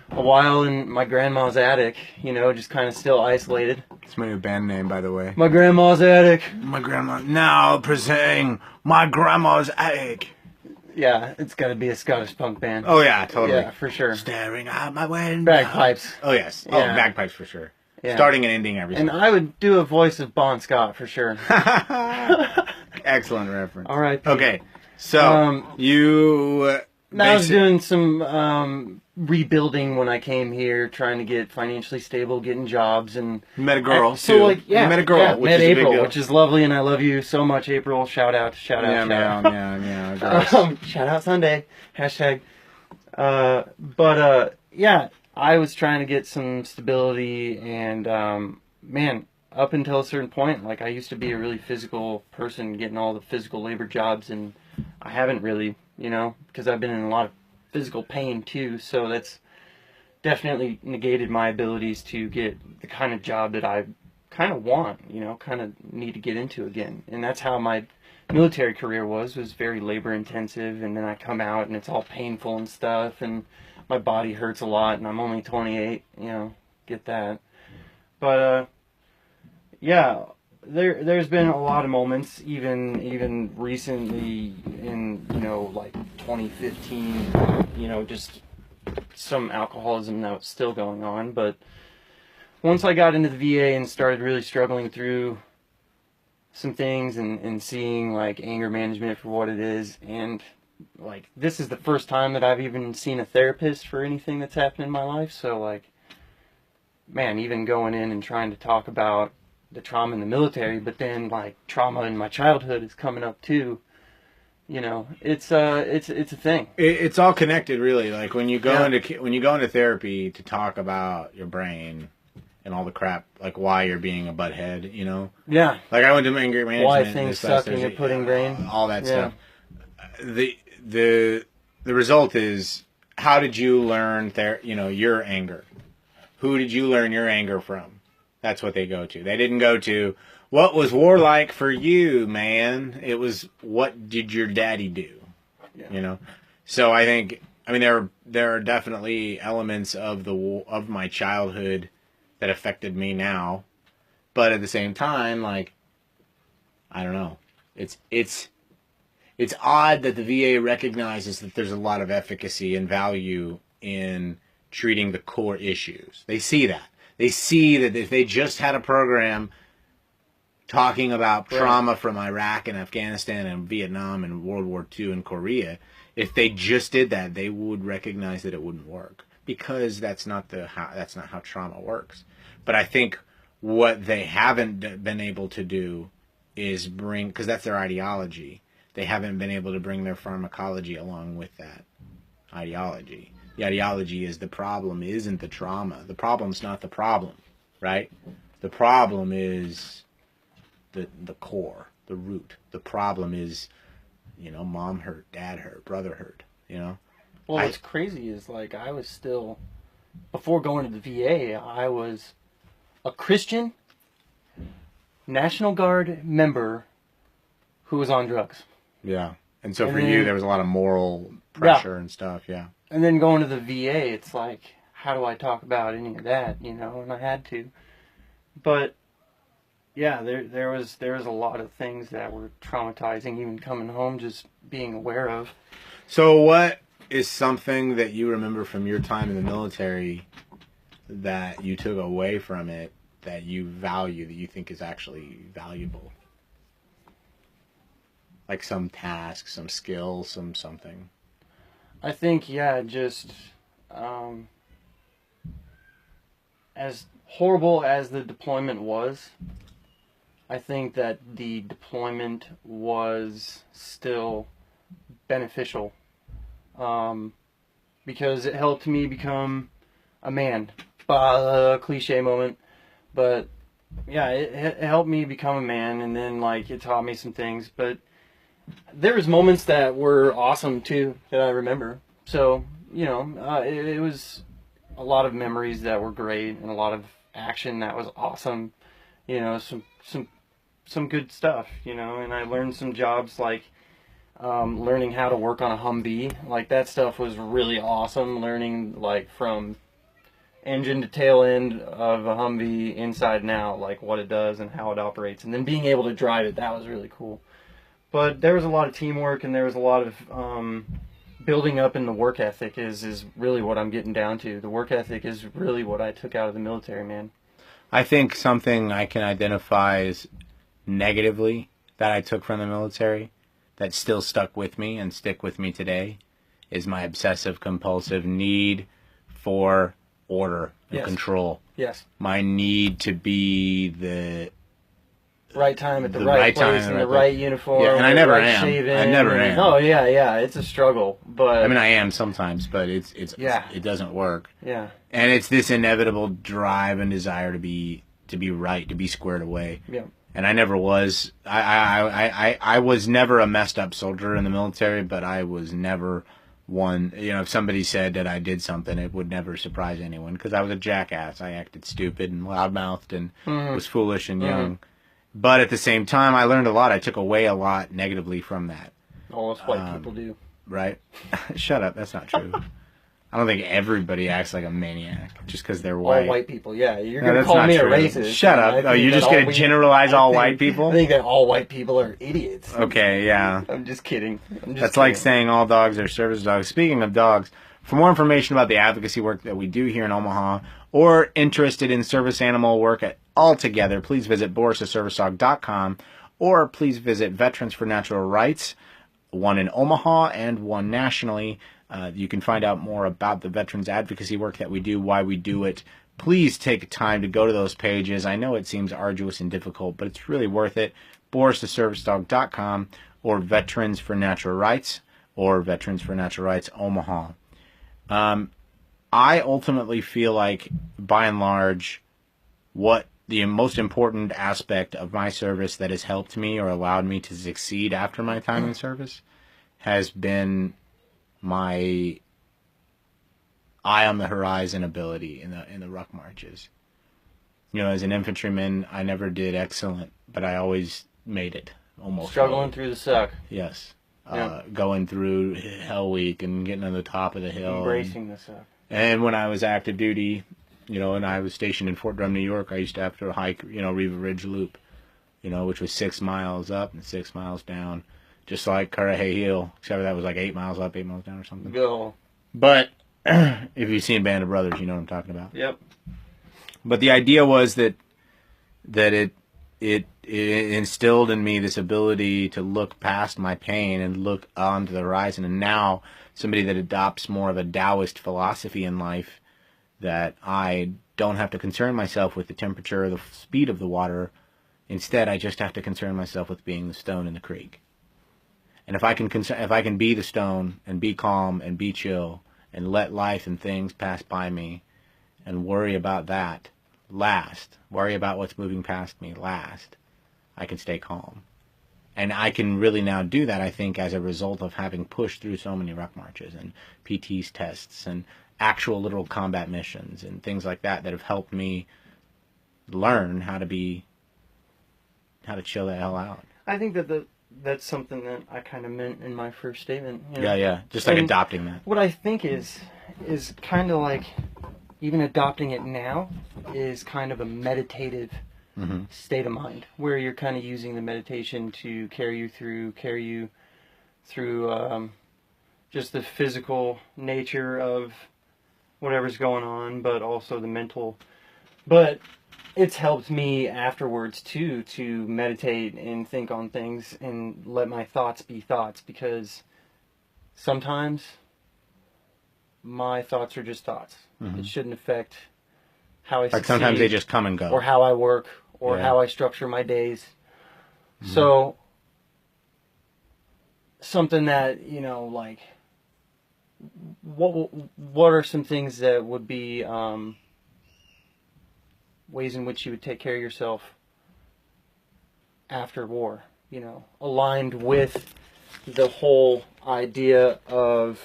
a while in my grandma's attic, you know, just kind of still isolated. It's my new band name, by the way. My grandma's attic. My grandma now presenting my grandma's attic. Yeah, it's got to be a Scottish punk band. Oh yeah, totally. Yeah, for sure. Staring out my window. Bagpipes. Oh yes. Oh, Yeah. bagpipes for sure. Yeah. Starting and ending every And song. I would do a voice of Bon Scott for sure. Excellent reference. All right. Okay, so you. Now I was doing some rebuilding when I came here, trying to get financially stable, getting jobs, and You met a girl so too. like yeah, You met a girl, yeah, which met is a big April, deal. which is lovely, and I love you so much, April. Shout out, Yeah. Gross. shout out Sunday hashtag. Yeah, I was trying to get some stability, and man, up until a certain point, like I used to be a really physical person, getting all the physical labor jobs, and I haven't really, you know, because I've been in a lot of physical pain too. So that's definitely negated my abilities to get the kind of job that I kind of want, you know, kind of need to get into again. And that's how my military career was very labor intensive, and then I come out and it's all painful and stuff, and my body hurts a lot, and I'm only 28, you know, get that. But yeah, there's been a lot of moments, even recently in, you know, like 2015, you know, just some alcoholism that was still going on. But once I got into the VA and started really struggling through some things and seeing like anger management for what it is, and like this is the first time that I've even seen a therapist for anything that's happened in my life. So like, man, even going in and trying to talk about the trauma in the military, but then like trauma in my childhood is coming up too. You know, it's a thing. It's all connected, really. Like when you go Yeah. into therapy to talk about your brain and all the crap, like why you're being a butthead, you know. Yeah. Like I went to anger management. Why things this last suck in your Thursday, pudding brain. all that Yeah. stuff. The result is, how did you learn your anger? Who did you learn your anger from? That's what they go to. They didn't go to, what was war like for you, man? It was, what did your daddy do? Yeah. You know. So I think, there are definitely elements of of my childhood that affected me now, but at the same time, like, I don't know. It's odd that the VA recognizes that there's a lot of efficacy and value in treating the core issues. They see that. They see that if they just had a program talking about trauma from Iraq and Afghanistan and Vietnam and World War II and Korea, if they just did that, they would recognize that it wouldn't work, because that's not how trauma works. But I think what they haven't been able to do is bring, because that's their ideology, they haven't been able to bring their pharmacology along with that ideology. The ideology is the problem isn't the trauma. The problem's not the problem, right? The problem is the core, the root. The problem is, mom hurt, dad hurt, brother hurt, Well, what's crazy is, like, I was still, before going to the VA, I was a Christian National Guard member who was on drugs. Yeah. And so for you, there was a lot of moral pressure and stuff, yeah. And then going to the VA, it's like, how do I talk about any of that, And I had to. But yeah, there was a lot of things that were traumatizing, even coming home, just being aware of. So what is something that you remember from your time in the military that you took away from it that you value, that you think is actually valuable? Like some task, some skill, something. I think, just as horrible as the deployment was, I think that the deployment was still beneficial, because it helped me become a man. Cliche moment, but yeah, it helped me become a man, and then, like, it taught me some things. But there was moments that were awesome too that I remember. So it was a lot of memories that were great, and a lot of action that was awesome. Some good stuff. And I learned some jobs, like learning how to work on a Humvee. Like, that stuff was really awesome. Learning, like, from engine to tail end of a Humvee inside and out, like what it does and how it operates, and then being able to drive it. That was really cool. But there was a lot of teamwork, and there was a lot of building up in the work ethic is really what I'm getting down to. The work ethic is really what I took out of the military, man. I think something I can identify as negatively that I took from the military that still stuck with me and stick with me today is my obsessive compulsive need for order and control. Yes. My need to be the right time at the right place in the right uniform. Yeah, and I never am. I never am. Oh yeah, it's a struggle, but I mean, I am sometimes, but it doesn't work. Yeah. And it's this inevitable drive and desire to be right, to be squared away. Yeah. And I never was. I was never a messed up soldier in the military, but I was never one. If somebody said that I did something, it would never surprise anyone, because I was a jackass. I acted stupid and loudmouthed and was foolish and young. But at the same time, I learned a lot. I took away a lot negatively from that. All that's white people do. Right? Shut up. That's not true. I don't think everybody acts like a maniac just because they're white. All white people, yeah. You're going to call me a racist. Shut up. Oh, you're just going to generalize all white people? I think that all white people are idiots. Okay, yeah. I'm just kidding. That's like saying all dogs are service dogs. Speaking of dogs, for more information about the advocacy work that we do here in Omaha, or interested in service animal work altogether, please visit BorisTheServiceDog.com, or please visit Veterans for Natural Rights, one in Omaha and one nationally. You can find out more about the veterans advocacy work that we do, why we do it. Please take time to go to those pages. I know it seems arduous and difficult, but it's really worth it. BorisTheServiceDog.com, or Veterans for Natural Rights, or Veterans for Natural Rights Omaha. I ultimately feel like, by and large, what the most important aspect of my service that has helped me or allowed me to succeed after my time in service has been my eye on the horizon ability in the ruck marches. As an infantryman, I never did excellent, but I always made it. Almost struggling through the suck. Yes. Going through Hell Week and getting on the top of the hill. Embracing the suck. And when I was active duty, and I was stationed in Fort Drum, New York, I used to have to hike, Riva Ridge Loop, which was 6 miles up and 6 miles down, just like Cudahy Hill, except that was like 8 miles up, 8 miles down or something. Go. But if you've seen Band of Brothers, you know what I'm talking about. Yep. But the idea was that it instilled in me this ability to look past my pain and look onto the horizon. And now, somebody that adopts more of a Taoist philosophy in life, that I don't have to concern myself with the temperature or the speed of the water. Instead, I just have to concern myself with being the stone in the creek. And if I can be the stone and be calm and be chill and let life and things pass by me and worry about that last, worry about what's moving past me last, I can stay calm. And I can really now do that, I think, as a result of having pushed through so many ruck marches and PT's tests and actual literal combat missions and things like that have helped me learn how to chill the hell out. I think that that's something that I kind of meant in my first statement. You know? Yeah. Just like adopting that. What I think is kind of like, even adopting it now is kind of a meditative state of mind, where you're kind of using the meditation to carry you through just the physical nature of whatever's going on, but also the mental. But it's helped me afterwards too to meditate and think on things and let my thoughts be thoughts, because sometimes my thoughts are just thoughts. It shouldn't affect how I succeed. Sometimes they just come and go. Or how I work, or how I structure my days. So, something that, like, what are some things that would be ways in which you would take care of yourself after war, aligned with the whole idea of...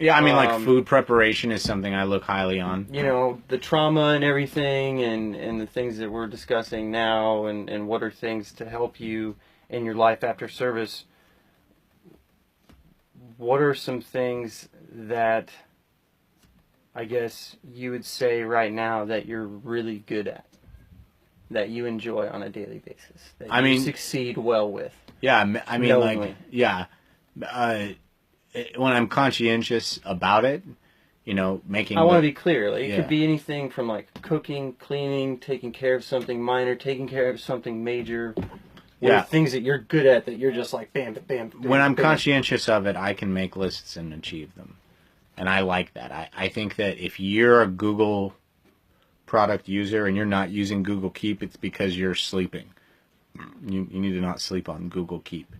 Yeah, I mean, like, food preparation is something I look highly on. The trauma and everything, and the things that we're discussing now, and what are things to help you in your life after service. What are some things that I guess you would say right now that you're really good at, that you enjoy on a daily basis, that you succeed well with? Yeah, I mean, knowingly. When I'm conscientious about it, making... I want to be clear. Like, it could be anything from, like, cooking, cleaning, taking care of something minor, taking care of something major. Things that you're good at, that you're just like, bam, bam, bam. When I'm conscientious of it, I can make lists and achieve them. And I like that. I think that if you're a Google product user and you're not using Google Keep, it's because you're sleeping. You need to not sleep on Google Keep.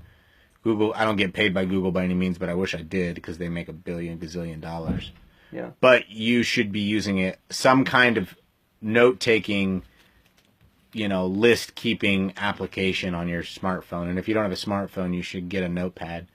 Google, I don't get paid by Google by any means, but I wish I did, because they make $1 gazillion. Yeah. But you should be using it, some kind of note-taking, list-keeping application on your smartphone. And if you don't have a smartphone, you should get a notepad.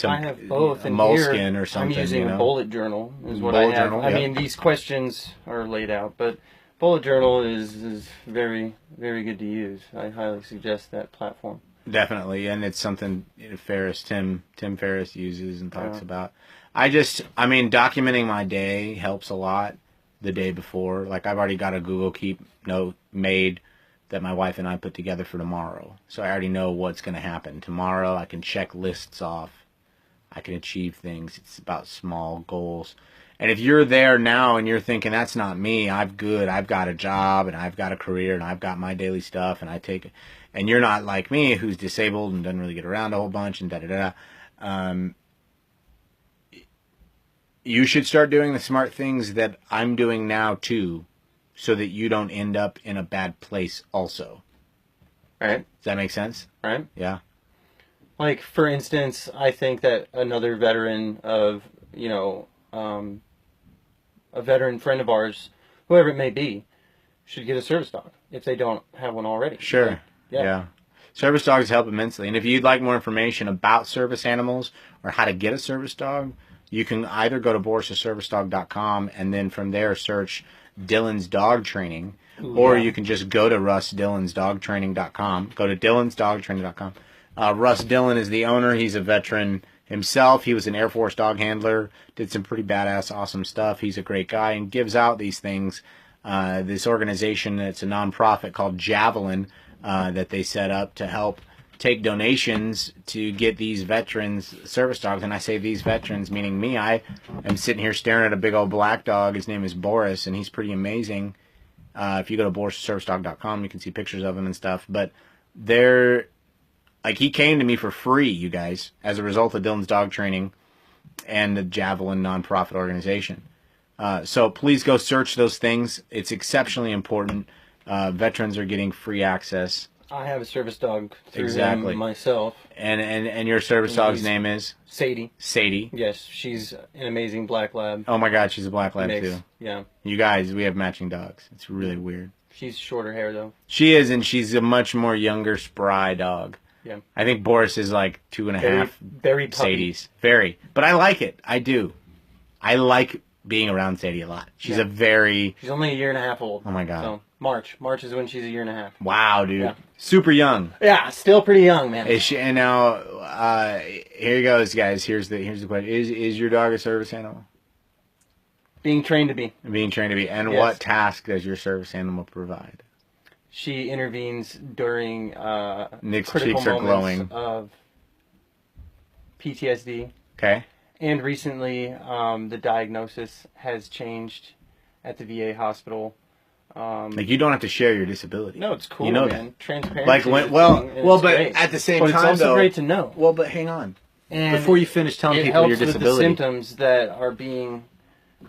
I have both. A Moleskine or something. I'm using a bullet journal is what I have. Journal, I mean, these questions are laid out, but bullet journal is very, very good to use. I highly suggest that platform. Definitely, and it's something Tim Ferriss uses and talks about. Documenting my day helps a lot the day before. Like, I've already got a Google Keep note made that my wife and I put together for tomorrow. So I already know what's going to happen. Tomorrow I can check lists off. I can achieve things. It's about small goals. And if you're there now and you're thinking, that's not me, I've got a job and I've got a career and I've got my daily stuff and you're not like me, who's disabled and doesn't really get around a whole bunch and you should start doing the smart things that I'm doing now too, so that you don't end up in a bad place also. Right. Does that make sense? Right. Yeah. Like, for instance, I think that another veteran of, a veteran friend of ours, whoever it may be, should get a service dog if they don't have one already. Sure. Like, yeah. Service dogs help immensely. And if you'd like more information about service animals or how to get a service dog, you can either go to boristheservicedog.com and then from there search Dylan's Dog Training, or you can just go to russdylans.dogtraining.com. Go to dylansdogtraining.com. Russ Dillon is the owner. He's a veteran himself. He was an Air Force dog handler, did some pretty badass, awesome stuff. He's a great guy and gives out these things. This organization that's a nonprofit called Javelin that they set up to help take donations to get these veterans service dogs. And I say these veterans, meaning me. I am sitting here staring at a big old black dog. His name is Boris, and he's pretty amazing. If you go to borisservicedog.com, you can see pictures of him and stuff. But they're like, he came to me for free, you guys, as a result of Dylan's dog training and the Javelin nonprofit organization. So please go search those things. It's exceptionally important. Veterans are getting free access. I have a service dog through Exactly. him myself. And your service dog's name is? Sadie. Sadie. Yes, she's an amazing black lab. Oh my God, she's a black lab Mix. too. Yeah. You guys, we have matching dogs. It's really weird. She's shorter hair though. She is, and she's a much more younger, spry dog. Yeah. I think Boris is like 2.5. Very puppy. Sadie's. Very. But I like it. I do. I like being around Sadie a lot. She's Yeah. a very... She's only a year and a half old. Oh my God. So March is when she's a year and a half. Wow, dude. Yeah. Super young. Yeah, still pretty young, man. Is she, and now, here goes, guys. Here's the question. Is your dog a service animal? Being trained to be. Being trained to be. And Yes. what task does your service animal provide? She intervenes during Nick's critical cheeks are moments glowing. of PTSD. Okay. And recently, the diagnosis has changed at the VA hospital. Like, you don't have to share your disability. No, it's cool, You know man. Transparency. Like, is when, a well, thing, and well, it's but great. at the same But time, it's also though, great to know. Well, but hang on. And Before you finish telling it people your helps with the disability. symptoms that are being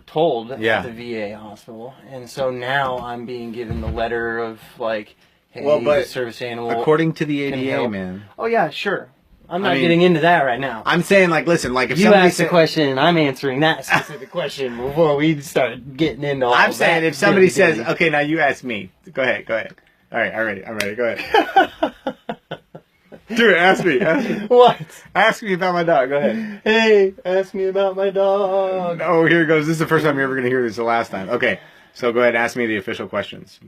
told Yeah. at the VA hospital. And so now I'm being given the letter of, like, hey, Well, but the service animal. According to the can ADA, help. man. Oh, yeah, sure. I'm I not mean, getting into that right now. I'm saying, like, listen, like, if You somebody asked the said, question, and I'm answering that specific question before we start getting into all I'm saying that if somebody dilly-dilly. says, okay, now you ask me. Go ahead. All right, I'm ready. Go ahead. Dude, ask me. What? Ask me about my dog. Go ahead. Hey, ask me about my dog. Oh, here it goes. This is the first time you're ever going to hear this. The last time. Okay, so go ahead. Ask me the official questions.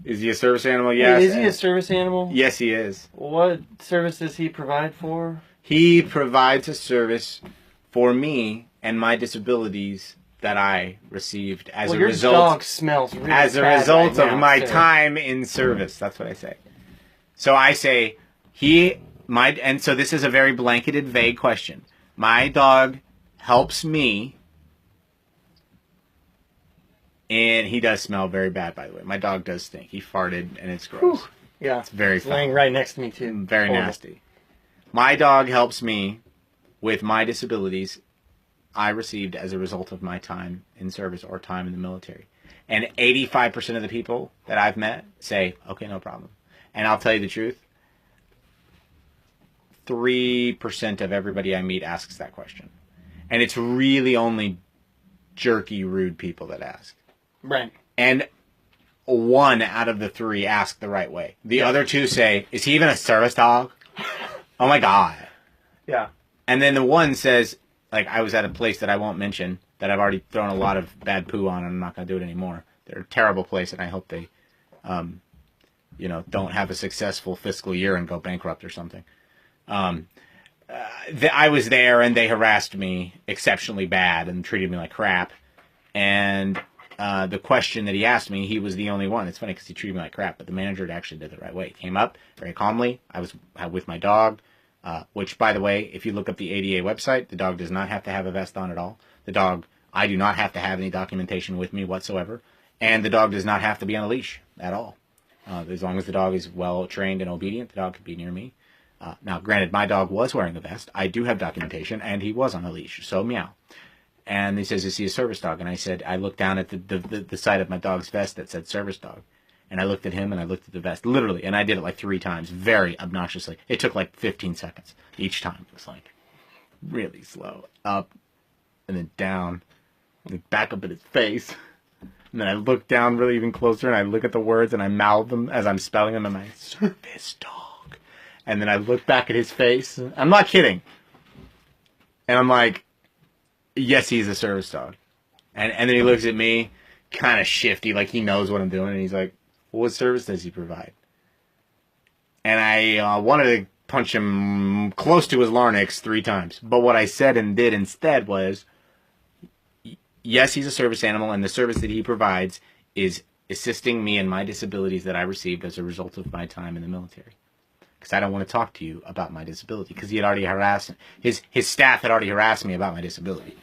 Is he a service animal? Yes. Is he a service animal? Yes, he is. What service does he provide for? He provides a service for me and my disabilities that I received as a your result. dog smells really As a bad result right of now, my sir. time in service. That's what I say. So I say, and so this is a very blanketed, vague question. My dog helps me, and he does smell very bad, by the way. My dog does stink. He farted, and it's gross. Whew. Yeah, It's very he's laying foul. right next to me too. Very Horrible. nasty. My dog helps me with my disabilities I received as a result of my time in service or time in the military. And 85% of the people that I've met say, okay, no problem. And I'll tell you the truth, 3% of everybody I meet asks that question. And it's really only jerky, rude people that ask. Right. And 1 out of the 3 ask the right way. The other 2 say, is he even a service dog? Oh my God. Yeah. And then the one says, like, I was at a place that I won't mention that I've already thrown a lot of bad poo on, and I'm not going to do it anymore. They're a terrible place, and I hope they, don't have a successful fiscal year and go bankrupt or something. I was there, and they harassed me exceptionally bad and treated me like crap. And the question that he asked me, he was the only one. It's funny because he treated me like crap, but the manager actually did it the right way. He came up very calmly. I was with my dog. Which, by the way, if you look up the ADA website, the dog does not have to have a vest on at all. The dog, I do not have to have any documentation with me whatsoever. And the dog does not have to be on a leash at all. As long as the dog is well trained and obedient, the dog could be near me. Now, granted, my dog was wearing a vest. I do have documentation, and he was on a leash, so meow. And he says, is he a service dog? And I said, I looked down at the side of my dog's vest that said service dog. And I looked at him and I looked at the vest, literally, and I did it like 3 times, very obnoxiously. It took like 15 seconds each time. It was like really slow. Up and then down, and then back up at his face. And then I look down really even closer and I look at the words and I mouth them as I'm spelling them, and I service dog. And then I look back at his face. I'm not kidding. And I'm like, yes, he's a service dog. And then he looks at me, kind of shifty, like he knows what I'm doing, and he's like, what service does he provide? And I wanted to punch him close to his larynx 3 times. But what I said and did instead was, yes, he's a service animal, and the service that he provides is assisting me in my disabilities that I received as a result of my time in the military. Because I don't want to talk to you about my disability. Because he had already harassed, his staff had already harassed me about my disability.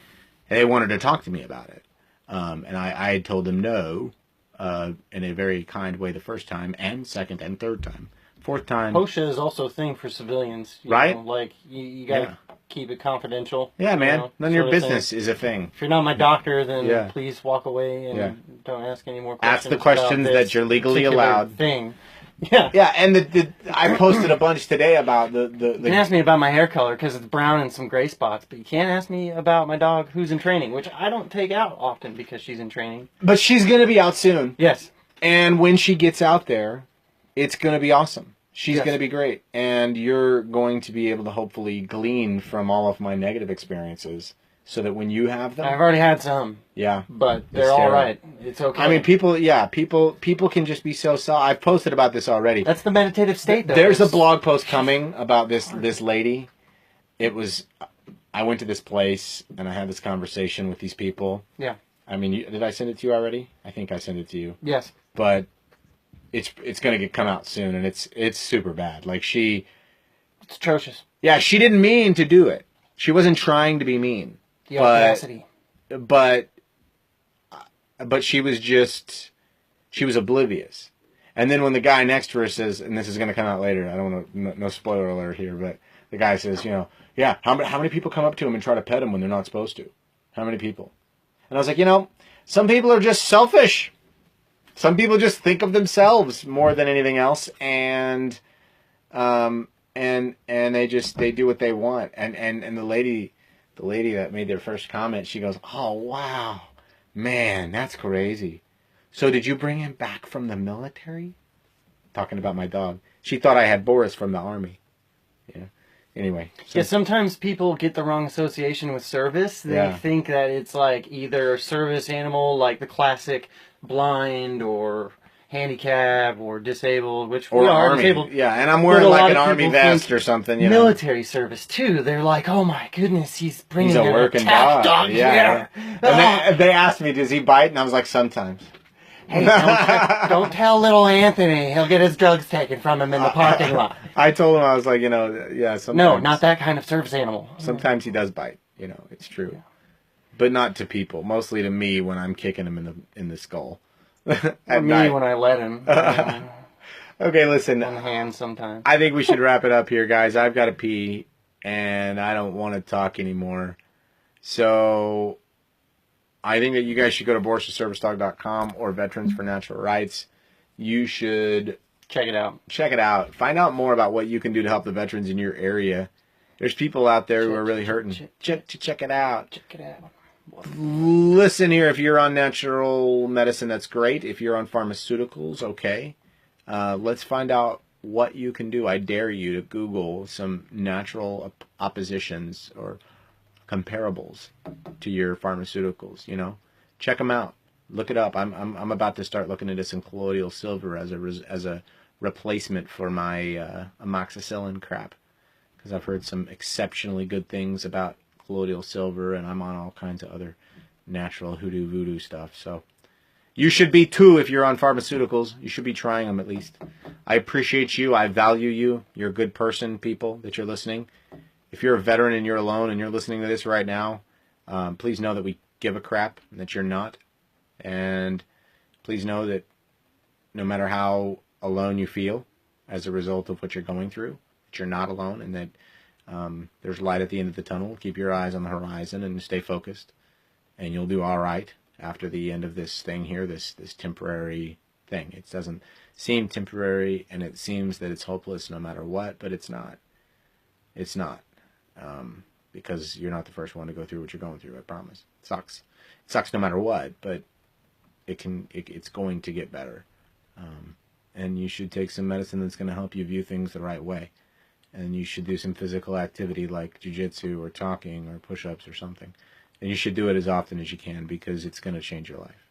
And they wanted to talk to me about it. And I had told them no. in a very kind way the first time, and second and third time. Fourth time. OSHA is also a thing for civilians. Right? Like, you gotta keep it confidential. Yeah, man. None of your sort of business thing. is a thing. If you're not my doctor, then please walk away and don't ask any more questions. Ask the questions that you're legally allowed. Thing. Yeah. Yeah, and I posted a bunch today about the You can ask me about my hair color because it's brown and some gray spots, but you can't ask me about my dog who's in training, which I don't take out often because she's in training. But she's going to be out soon. Yes. And when she gets out there, it's going to be awesome. She's going to be great. And you're going to be able to hopefully glean from all of my negative experiences so that when you have them... I've already had some. Yeah. But they're all right. It's okay. I mean, people can just be so... I've posted about this already. That's the meditative state, though. There's a blog post coming about this lady. It was... I went to this place and I had this conversation with these people. Yeah. I mean, did I send it to you already? I think I sent it to you. Yes. But it's going to come out soon, and it's super bad. Like it's atrocious. Yeah, she didn't mean to do it. She wasn't trying to be mean. The audacity. But she was oblivious. And then when the guy next to her says, and this is going to come out later, I don't want to, no spoiler alert here, but the guy says, how many people come up to him and try to pet him when they're not supposed to? How many people? And I was like, some people are just selfish. Some people just think of themselves more than anything else, and they do what they want. And the lady that made their first comment, she goes, "Oh wow, man, that's crazy. So did you bring him back from the military?" Talking about my dog. She thought I had Boris from the army. Yeah. Anyway. Sometimes people get the wrong association with service. They think that it's like either a service animal, like the classic blind or handicapped or disabled, which we are army. Disabled. Yeah, and I'm wearing like an army vest or something. Military service too. They're like, oh my goodness, he's bringing a working dog. Yeah. And they asked me, does he bite? And I was like, sometimes. Hey, don't tell little Anthony. He'll get his drugs taken from him in the parking lot. I told him, I was like, sometimes. No, not that kind of service animal. Sometimes he does bite. It's true. Yeah. But not to people. Mostly to me when I'm kicking him in the skull. Or me when I let him. Okay, listen. On the hand sometimes. I think we should wrap it up here, guys. I've got to pee, and I don't want to talk anymore. So I think that you guys should go to BorisTheServiceDog.com or Veterans for Natural Rights. You should check it out. Check it out. Find out more about what you can do to help the veterans in your area. There's people out there who are really hurting. Check it out. Check it out. Listen here, if you're on natural medicine, that's great. If you're on pharmaceuticals, okay. Let's find out what you can do. I dare you to Google some natural oppositions or comparables to your pharmaceuticals. Check them out. Look it up. I'm about to start looking into some colloidal silver as a replacement for my amoxicillin crap, because I've heard some exceptionally good things about colloidal silver, and I'm on all kinds of other natural hoodoo voodoo stuff. So you should be too. If you're on pharmaceuticals, you should be trying them at least. I appreciate you. I value you. You're a good person, people that you're listening. If you're a veteran and you're alone and you're listening to this right now, please know that we give a crap and that you're not. And please know that no matter how alone you feel as a result of what you're going through, that you're not alone, and that there's light at the end of the tunnel. Keep your eyes on the horizon and stay focused, and you'll do all right after the end of this thing here, this temporary thing. It doesn't seem temporary, and it seems that it's hopeless no matter what, but it's not. It's not, because you're not the first one to go through what you're going through. I promise. It sucks. It sucks no matter what, but it's going to get better, and you should take some medicine that's going to help you view things the right way. And you should do some physical activity like jiu-jitsu or talking or push-ups or something. And you should do it as often as you can, because it's going to change your life.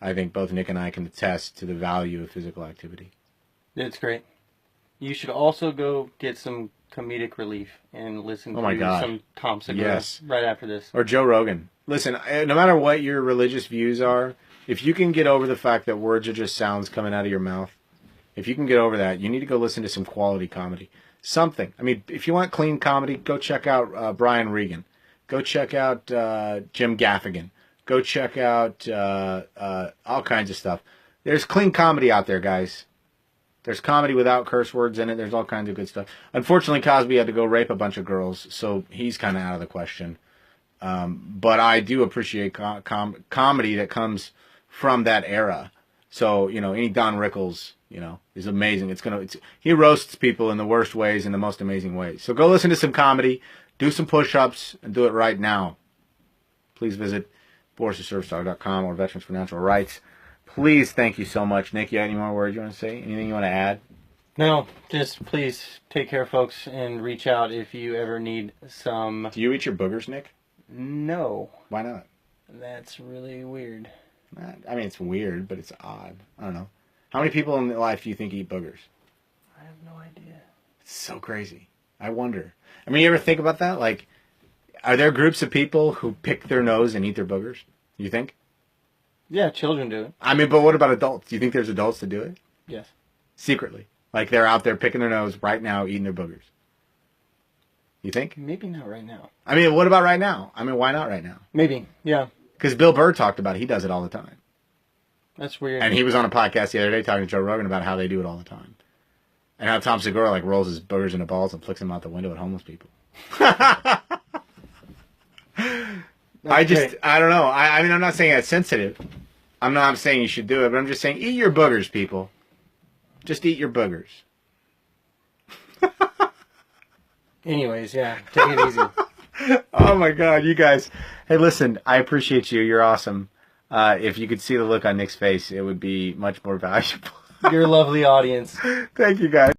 I think both Nick and I can attest to the value of physical activity. It's great. You should also go get some comedic relief and listen to some Tom Segura right after this. Or Joe Rogan. Listen, no matter what your religious views are, if you can get over the fact that words are just sounds coming out of your mouth, if you can get over that, you need to go listen to some quality comedy. Something. I mean, if you want clean comedy, go check out Brian Regan. Go check out Jim Gaffigan. Go check out all kinds of stuff. There's clean comedy out there, guys. There's comedy without curse words in it. There's all kinds of good stuff. Unfortunately, Cosby had to go rape a bunch of girls, so he's kind of out of the question. But I do appreciate comedy that comes from that era. So, any Don Rickles, is amazing. He roasts people in the worst ways, in the most amazing ways. So go listen to some comedy, do some push-ups, and do it right now. Please visit BorisTheSerfStar.com or Veterans for Natural Rights. Please, thank you so much. Nick, you got any more words you want to say? Anything you want to add? No, just please take care, folks, and reach out if you ever need some... Do you eat your boogers, Nick? No. Why not? That's really weird. I mean, it's weird, but it's odd. I don't know. How many people in life do you think eat boogers? I have no idea. It's so crazy. I wonder. I mean, you ever think about that? Like, are there groups of people who pick their nose and eat their boogers? You think? Yeah, children do it. I mean, but what about adults? Do you think there's adults that do it? Yes. Secretly. Like they're out there picking their nose right now, eating their boogers. You think? Maybe not right now. I mean, what about right now? I mean, why not right now? Maybe, yeah. Because Bill Burr talked about it. He does it all the time. That's weird. And he was on a podcast the other day talking to Joe Rogan about how they do it all the time. And how Tom Segura rolls his boogers into balls and flicks them out the window at homeless people. I don't know. I mean, I'm not saying that's sensitive. I'm saying you should do it, but I'm just saying eat your boogers, people. Just eat your boogers. Anyways, yeah, take it easy. Oh my God, you guys. Hey, listen, I appreciate you. You're awesome. If you could see the look on Nick's face, it would be much more valuable. Your lovely audience. Thank you, guys.